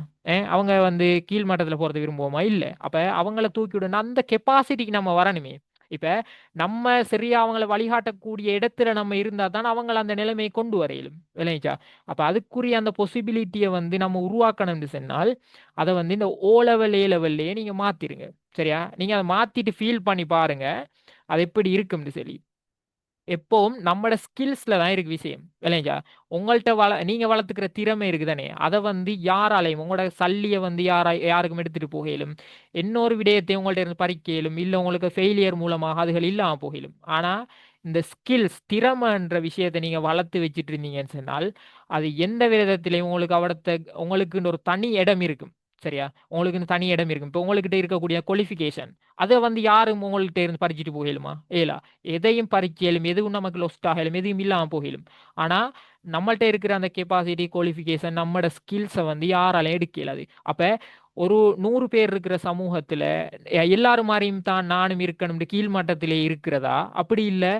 S1: அவங்க வந்து கீழ் மட்டத்துல போறது விரும்புவோமா? இல்ல. அப்ப அவங்கள தூக்கி விடணும், அந்த கெப்பாசிட்டிக்கு நம்ம வரணுமே. இப்ப நம்ம சரியா அவங்கள வழிகாட்டக்கூடிய இடத்துல நம்ம இருந்தா தான் அவங்கள அந்த நிலைமையை கொண்டு வர இயலும். விளைஞ்சா? அப்ப அதுக்குரிய அந்த பொசிபிலிட்டியை வந்து நம்ம உருவாக்கணும்னு சொன்னால் அதை வந்து இந்த ஓ லெவல் ஏ லெவல்லையே நீங்க மாத்திருங்க. சரியா? நீங்க அதை மாத்திட்டு ஃபீல் பண்ணி பாருங்க அது எப்படி இருக்கும்னு சொல்லி. எப்பவும் நம்மட ஸ்கில்ஸ்ல தான் இருக்கு விஷயம். இல்லைங்களா? உங்கள்ட்ட நீங்க வளர்த்துக்கிற திறமை இருக்குதானே, அதை வந்து யாராலையும் உங்களோட சல்லியை வந்து யாருக்கும் எடுத்துட்டு போகலும், இன்னொரு விடயத்தை உங்கள்ட்ட இருந்து பறிக்கலும், இல்லை உங்களுக்கு ஃபெயிலியர் மூலமாக அதுகள் இல்லாம போகலும். ஆனா இந்த ஸ்கில்ஸ் திறமைன்ற விஷயத்தை நீங்க வளர்த்து வச்சுட்டு இருந்தீங்கன்னு சொன்னால் அது எந்த விதத்திலையும் உங்களுக்கு உங்களுக்குன்னு ஒரு தனி இடம் இருக்கும். சரியா? உங்களுக்குன்னு தனி இடம் இருக்கும். இப்போ உங்கள்கிட்ட இருக்கக்கூடிய குவாலிஃபிகேஷன் அதை வந்து யாரும் உங்கள்கிட்ட இருந்து பறிச்சுட்டு போகலுமா? ஏலா. எதையும் பறிக்கலும், எதுவும் நமக்கு லொஸ்ட் ஆகலும், எதுவும் இல்லாமல் போகலும். ஆனா நம்மள்ட்ட இருக்கிற அந்த கெப்பாசிட்டி குவாலிஃபிகேஷன் நம்மளோட ஸ்கில்ஸை வந்து யாராலையும் எடுக்க இயலாது. அப்ப ஒரு 100 பேர் இருக்கிற சமூகத்துல எல்லாரும் மாதிரியும் தான் நானும் இருக்கணும் கீழ்மட்டத்திலே இருக்கிறதா? அப்படி இல்லை,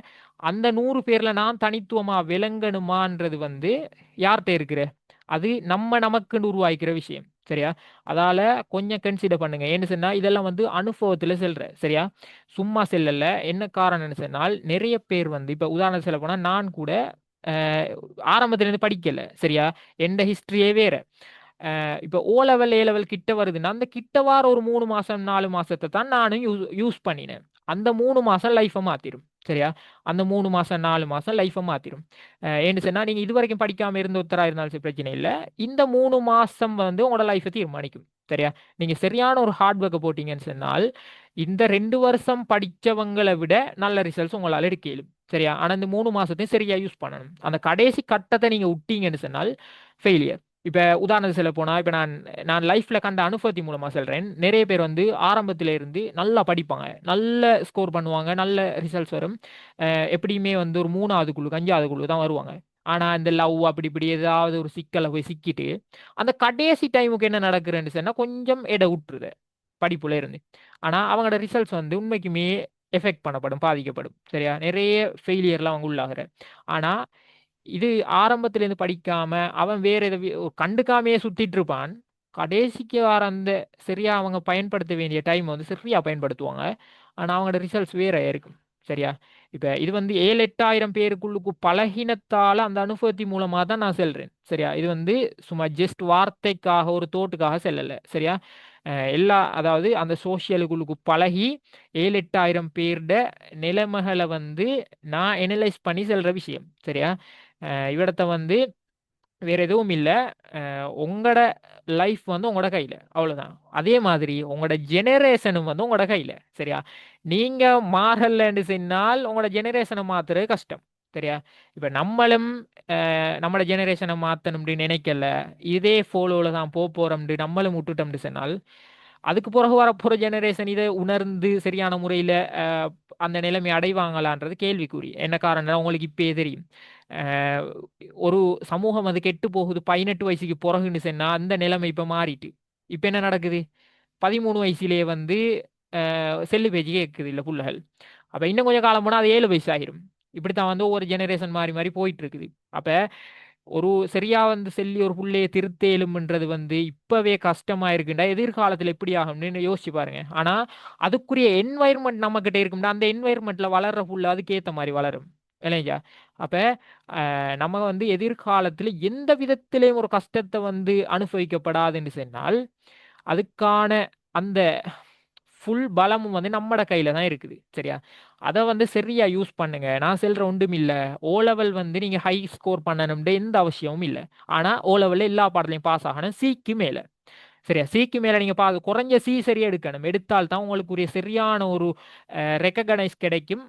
S1: அந்த 100 பேர்ல நான் தனித்துவமா விளங்கணுமான்றது வந்து யார்கிட்ட இருக்கிற? அது நம்ம நமக்குன்னு உருவாக்கிற விஷயம். சரியா? அதால கொஞ்சம் கன்சிடர் பண்ணுங்க. ஏன்னு சொன்னா இதெல்லாம் வந்து அனுபவத்துல செல்ற. சரியா? சும்மா செல்லல. என்ன காரணம்னு சொன்னால் நிறைய பேர் வந்து இப்ப உதாரணம் சொல்ல போனா நான் கூட ஆரம்பத்துல இருந்து படிக்கல. சரியா? எந்த ஹிஸ்டரியே வேற. இப்ப ஓ லெவல் ஏ லெவல் கிட்ட வருதுன்னா அந்த கிட்ட வார ஒரு 3 மாசம் 4 மாசத்தை தான் நானும் யூஸ் பண்ணினேன். அந்த 3 மாசம் லைஃபை மாத்திரும். சரியா? அந்த 3 மாசம் 4 மாசம் லைஃபை மாத்திரும். ஏன்னு சொன்னா நீங்க இது வரைக்கும் படிக்காம இருந்த ஒருத்தரா இருந்தாலும் சரி பிரச்சனை இல்லை. இந்த 3 மாசம் வந்து உங்களோட லைஃபை தீர்மானிக்கும். சரியா? நீங்க சரியான ஒரு ஹார்ட் ஒர்க்கை போட்டீங்கன்னு சொன்னால் இந்த 2 வருஷம் படிச்சவங்களை விட நல்ல ரிசல்ட்ஸ் உங்களால எடுக்க இயலும். சரியா? ஆனா இந்த 3 மாசத்தையும் சரியா யூஸ் பண்ணணும். அந்த கடைசி கட்டத்தை நீங்க விட்டீங்கன்னு சொன்னால் ஃபெயிலியர். இப்ப உதாரணத்துக்கு சொல்ல போனா இப்ப நான் நான் லைஃப்ல கண்ட அனுபவத்தி மூலமா சொல்றேன். நிறைய பேர் வந்து ஆரம்பத்தில இருந்து நல்லா படிப்பாங்க, நல்ல ஸ்கோர் பண்ணுவாங்க, நல்ல ரிசல்ட்ஸ் வரும். எப்படியுமே வந்து ஒரு 3வது குழு 5வது குழு தான் வருவாங்க. ஆனா இந்த லவ் அப்படி இப்படி ஏதாவது ஒரு சிக்கலை போய் சிக்கிட்டு அந்த கடைசி டைமுக்கு என்ன நடக்குதுன்னு சொன்னா கொஞ்சம் எடை விட்டுருது படிப்புல இருந்து. ஆனா அவங்களோட ரிசல்ட்ஸ் வந்து உண்மைக்குமே எஃபெக்ட் பண்ணப்படும், பாதிக்கப்படும். சரியா? நிறைய ஃபெயிலியர்லாம் அவங்க உள்ளாகிற. ஆனா இது ஆரம்பத்துல இருந்து படிக்காம அவன் வேற எதை கண்டுக்காமையே சுத்திட்டு இருப்பான். கடைசிக்கு வர அந்த சரியா அவங்க பயன்படுத்த வேண்டிய டைம் வந்து சரியா பயன்படுத்துவாங்க. ஆனா அவங்களோட ரிசல்ட்ஸ் வேற இருக்கும். சரியா? இப்ப இது வந்து 7-8,000 பேருக்குள்ளுக்கு பழகினத்தால அந்த அனுபவத்தின் மூலமா தான் நான் செல்றேன். சரியா? இது வந்து சும்மா ஜஸ்ட் வார்த்தைக்காக ஒரு தோட்டுக்காக செல்லல. சரியா? அதாவது அந்த சோசியலுக்குள்ளுக்கு பழகி 7-8,000 பேர்ட நிலைமைகள வந்து நான் அனலைஸ் பண்ணி செல்ற விஷயம். சரியா? இவிடத்த வந்து வேற எதுவும் இல்ல. உங்களோட லைஃப் வந்து உங்களோட கையில. அவ்வளவுதான். அதே மாதிரி உங்களோட ஜெனரேஷனும் வந்து உங்களோட கையில. சரியா? நீங்க மாறலன்னு சொன்னால் உங்களோட ஜெனரேஷனை மாத்துறது கஷ்டம். சரியா? இப்ப நம்மளும் நம்மளோட ஜெனரேஷனை மாத்தணும்னு நினைக்கல. இதே ஃபாலோல தான் போறோம்னு நம்மளும் விட்டுட்டோம்னு சொன்னால் அதுக்கு பிறகு வரப்போற ஜெனரேஷன் இதை உணர்ந்து சரியான முறையில அந்த நிலைமை அடைவாங்களான்றது கேள்விக்குறி. என்ன காரணம் உங்களுக்கு இப்பயே தெரியும். அஹ் ஒரு சமூகம் அது கெட்டு போகுது 18 வயசுக்கு பிறகுன்னு சொன்னா அந்த நிலைமை இப்ப மாறிட்டு. இப்ப என்ன நடக்குது? 13 வயசுலயே வந்து செல்லு பேச்சு கேட்குது இல்ல புள்ளகள். அப்ப இன்னும் கொஞ்சம் காலம் போனா அது 7 வயசு ஆயிரும். இப்படித்தான் வந்து ஒவ்வொரு ஜெனரேஷன் மாறி மாறி போயிட்டு இருக்குது. அப்ப ஒரு சரியா வந்து செல்லி ஒரு புள்ளைய திருத்தேலும்ன்றது வந்து இப்பவே கஷ்டமா இருக்குண்டா எதிர்காலத்துல எப்படி ஆகும்னு யோசிச்சு பாருங்க. ஆனா அதுக்குரிய என்வாயர்மெண்ட் நம்ம கிட்ட இருக்கும்னா அந்த என்வாயர்மெண்ட்ல வளர்ற புள்ள அதுக்கு ஏத்த மாதிரி வளரும். இல்லைங்களா? அப்ப நம்ம வந்து எதிர்காலத்துல எந்த விதத்திலையும் ஒரு கஷ்டத்தை வந்து அனுபவிக்கப்படாதுன்னு சொன்னால் அதுக்கான அந்த ஃபுல் பலமும் வந்து நம்மட கையில தான் இருக்குது. சரியா? அதை வந்து சரியா யூஸ் பண்ணுங்க. நான் சொல்ற ஒன்றும் இல்ல. ஓ லெவல் வந்து நீங்க ஹை ஸ்கோர் பண்ணணும்னு எந்த அவசியமும் இல்ல. ஆனா ஓ லெவல்ல எல்லா பாடத்தையும் பாஸ் ஆகணும் சிக்கு மேல. சரியா? சிக்கு மேல நீங்க குறைஞ்ச சி சரியா எடுக்கணும். எடுத்தால் தான் உங்களுக்குரிய சரியான ஒரு ரெக்கக்னைஸ் கிடைக்கும்.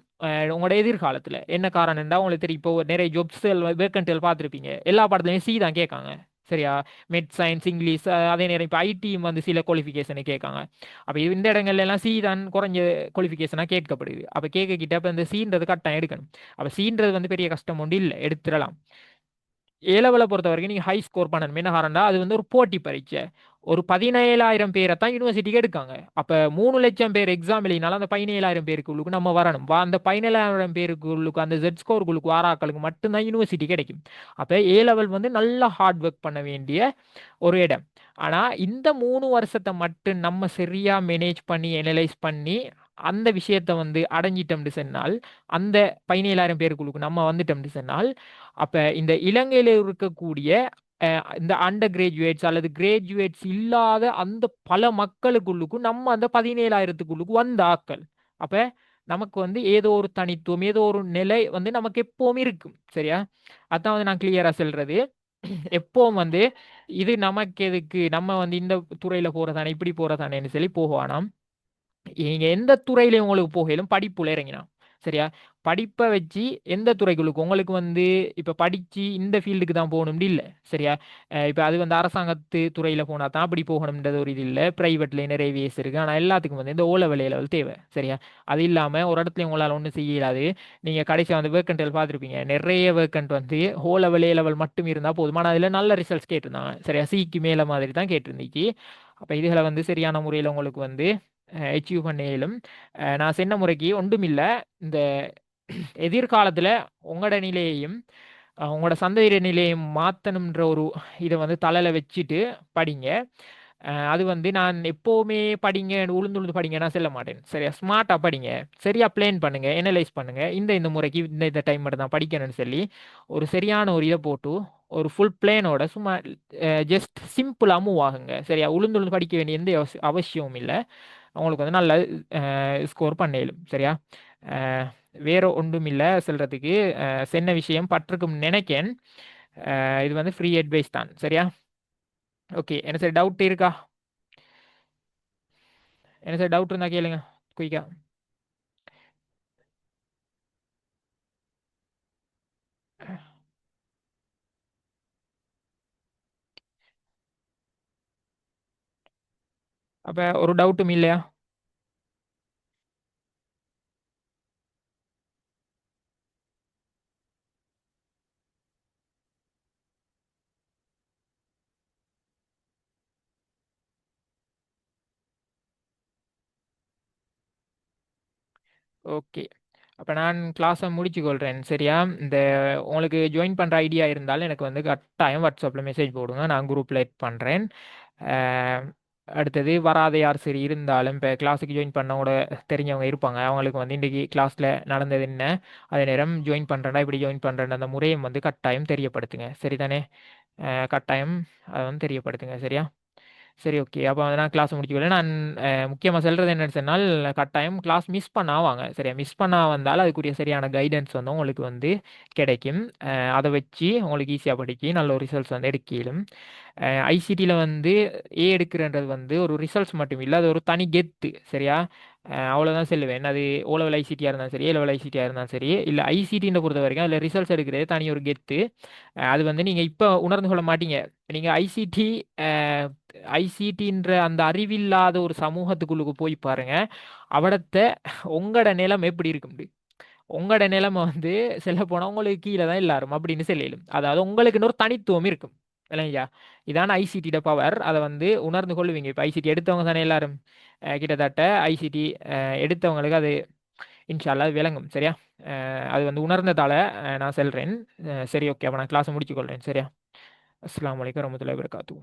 S1: உங்களோட எதிர்காலத்துல என்ன காரணம்னா உங்களுக்கு தெரியும். இப்போ நிறைய ஜாப்ஸ் வேக்கன்ட்கள் பார்த்துருப்பீங்க. எல்லா பாடத்துலையும் சி தான் கேட்காங்க. சரியா? மெட் சயின்ஸ் இங்கிலீஷ் அதே நேரம் இப்போ ஐடியும் வந்து சில குவாலிஃபிகேஷனை கேட்காங்க. அப்போ இந்த இடங்கள்ல எல்லாம் சி தான் குறைஞ்ச குவாலிஃபிகேஷனாக கேட்கப்படுது. அப்போ கேட்க அப்போ இந்த சீன்றது கட்டாயம் எடுக்கணும். அப்போ சீன்றது வந்து பெரிய கஷ்டம் ஒன்று இல்லை, எடுத்துடலாம். ஏலவலை பொறுத்த வரைக்கும் நீங்க ஹை ஸ்கோர் பண்ணணும். என்ன காரணம்னா அது வந்து ஒரு போட்டி பரீட்சை. ஒரு 17,000 பேரை தான் யூனிவர்சிட்டிக்கு எடுக்காங்க. அப்ப 3 லட்சம் பேர் எக்ஸாம் எழுதினாலும் அந்த 17,000 பேருக்குள்ளுக்கு நம்ம வரணும். அந்த 17,000 பேருக்குள்ளுக்கு அந்த ஜெட் ஸ்கோருக்குள்ளுக்கு வாராக்களுக்கு மட்டும்தான் யூனிவர்சிட்டி கிடைக்கும். அப்ப ஏ லெவல் வந்து நல்லா ஹார்ட் ஒர்க் பண்ண வேண்டிய ஒரு இடம். ஆனா இந்த 3 வருஷத்தை மட்டும் நம்ம சரியா மேனேஜ் பண்ணி அனலைஸ் பண்ணி அந்த விஷயத்த வந்து அடைஞ்சிட்டோம்னு சொன்னால் அந்த 17,000 பேருக்குள்ளுக்கு நம்ம வந்துட்டோம்னு சொன்னால் அப்ப இந்த இலங்கையில இருக்கக்கூடிய இந்த அண்டர் கிராஜுவேட்ஸ் அல்லது கிராஜுவேட்ஸ் இல்லாத அந்த பல மக்களுக்குள்ளுக்கும் நம்ம அந்த 17,000த்துக்குள்ளுக்கு வந்த ஆக்கள். அப்ப நமக்கு வந்து ஏதோ ஒரு தனித்துவம் ஏதோ ஒரு நிலை வந்து நமக்கு எப்பவும் இருக்கும். சரியா? அதான் வந்து நான் கிளியரா சொல்றது. எப்பவும் வந்து இது நமக்கு எதுக்கு நம்ம வந்து இந்த துறையில போறதானே இப்படி போறதானேன்னு சொல்லி போகலாம். நீங்க எந்த துறையில உங்களுக்கு போகலும் படிப்புல இறங்கினான். சரியா? படிப்பை வச்சு எந்த துறைகளுக்கு உங்களுக்கு வந்து இப்ப படிச்சு இந்த ஃபீல்டுக்கு தான் போகணும்னு இல்ல. சரியா? இப்ப அது வந்து அரசாங்கத்து துறையில போனா தான் அப்படி போகணும்ன்றது ஒரு இது இல்ல. பிரைவேட்ல நிறைய வேஸ் இருக்கு. ஆனா எல்லாத்துக்கும் வந்து இந்த ஓ லெவல் ஏ லெவல் தேவை. சரியா? அது இல்லாம ஒரு இடத்துல உங்களால ஒண்ணும் செய்ய இயலாது. நீங்க கடைசியா வந்து வேக்கன்ட்கள் பார்த்துருப்பீங்க. நிறைய வேக்கன்ட் வந்து ஓ லெவல் ஏ லெவல் மட்டும் இருந்தா போதும். ஆனா அதுல நல்ல ரிசல்ட்ஸ் கேட்டிருந்தாங்க. சரியா? சிக்கு மேல மாதிரி தான் கேட்டிருந்துச்சு. அப்ப இதுகளை வந்து சரியான முறையில் உங்களுக்கு வந்து அச்சீவ் பண்ண இயலும். நான் சொன்ன முறைக்கு ஒன்றுமில்ல. இந்த எதிர்காலத்துல உங்களோட நிலையையும் உங்களோட சந்ததிய நிலையையும் மாத்தணும்ன்ற ஒரு இதை வந்து தலையில வச்சுட்டு படிங்க. அது வந்து நான் எப்பவுமே படிங்க உளுந்து உளுந்து படிங்க நான் சொல்ல மாட்டேன். சரியா? ஸ்மார்ட்டா படிங்க. சரியா பிளான் பண்ணுங்க, அனலைஸ் பண்ணுங்க. இந்த முறைக்கு இந்த டைம் மட்டும் தான் படிக்கணும்னு சொல்லி ஒரு சரியான ஒரு இதை போட்டு ஒரு ஃபுல் பிளேனோட சும்மா ஜஸ்ட் சிம்பிளா மூவ் ஆகுங்க. சரியா? உளுந்து உளுந்து படிக்க வேண்டிய எந்த அவசியமும் இல்லை. அவங்களுக்கு வந்து நல்ல ஸ்கோர் பண்ணேலும். சரியா? அஹ் வேற ஒன்றும் இல்லை சொல்றதுக்கு. சென்ன விஷயம் பட்டிருக்கும் நினைக்கேன். இது வந்து ஃப்ரீ அட்வைஸ் தான். சரியா? ஓகே. என்ன சார் டவுட் இருக்கா? என்ன சார் டவுட் இருந்தா கேளுங்க குயிக்கா. அப்ப ஒரு டவுட்டும் இல்லையா? ஓகே. அப்போ நான் கிளாஸை முடிச்சு கொள்கிறேன். சரியா? இந்த உங்களுக்கு ஜாயின் பண்ணுற ஐடியா இருந்தாலும் எனக்கு வந்து கட்டாயம் வாட்ஸ்அப்பில் மெசேஜ் போடுங்க. நான் குரூப்பில் எட் பண்ணுறேன். அடுத்தது வராத யார் சரி இருந்தாலும் இப்போ கிளாஸுக்கு ஜாயின் பண்ணவங்களோட தெரிஞ்சவங்க இருப்பாங்க, அவங்களுக்கு வந்து இன்றைக்கி கிளாஸில் நடந்தது என்ன, அதே நேரம் ஜாயின் பண்ணுறேன்னா இப்படி ஜாயின் பண்ணுறேன் அந்த முறையும் வந்து கட்டாயம் தெரியப்படுத்துங்க. சரிதானே? கட்டாயம் அதை வந்து தெரியப்படுத்துங்க. சரியா? சரி, ஓகே. அப்போ வந்து நான் கிளாஸ் முடிச்சுக்கல. நான் முக்கியமாக சொல்கிறது என்னன்னு சொன்னால், கட்டாயம் கிளாஸ் மிஸ் பண்ணா வாங்க. சரியா? மிஸ் பண்ணா வந்தால் அதுக்குரிய சரியான கைடன்ஸ் வந்து உங்களுக்கு வந்து கிடைக்கும். அதை வச்சு உங்களுக்கு ஈஸியாக படிக்க நல்ல ஒரு ரிசல்ட்ஸ் வந்து எடுக்கலும். ஐசிடியில் வந்து எடுக்கிறன்றது வந்து ஒரு ரிசல்ட்ஸ் மட்டும் இல்லை, அது ஒரு தனி கெத்து. சரியா? அவ்வளோதான் சொல்லுவேன். அது ஓ லெவல் ஐசிடியாக இருந்தாலும் சரி, ஏ லெவல் ஐசிடியாக இருந்தாலும் சரி, இல்லை ஐசிடின்னு பொறுத்த வரைக்கும் அதில் ரிசல்ட்ஸ் எடுக்கிறது தனி ஒரு கெத்து. அது வந்து நீங்கள் இப்போ உணர்ந்து கொள்ள மாட்டீங்க. நீங்கள் ஐசிடின்ற அந்த அறிவில்லாத ஒரு சமூகத்துக்குள்ளுக்கு போய் பாருங்க, அவடத்த உங்களோட நிலைமை எப்படி இருக்கும். உங்களோட நிலைமை வந்து செல்ல போனால் உங்களுக்கு கீழே தான் எல்லாரும் அப்படின்னு சொல்லிடும். அதாவது உங்களுக்கு ஒரு தனித்துவம் இருக்கும். இல்லையா? இதான ஐசிடியோட பவர். அதை வந்து உணர்ந்து கொள்வீங்க. இப்போ ஐசிடி எடுத்தவங்க தானே எல்லாரும். கிட்டத்தட்ட ஐசிடி எடுத்தவங்களுக்கு அது இன்ஷா அல்லாஹ் விளங்கும். சரியா? அது வந்து உணர்ந்ததால நான் சொல்கிறேன். சரி, ஓகே. அப்போ நான் கிளாஸை முடிச்சுக்கொள்கிறேன். சரியா? அஸ்ஸலாமு அலைக்கும் வரஹ்மத்துல்லாஹி வபரகாத்துஹு.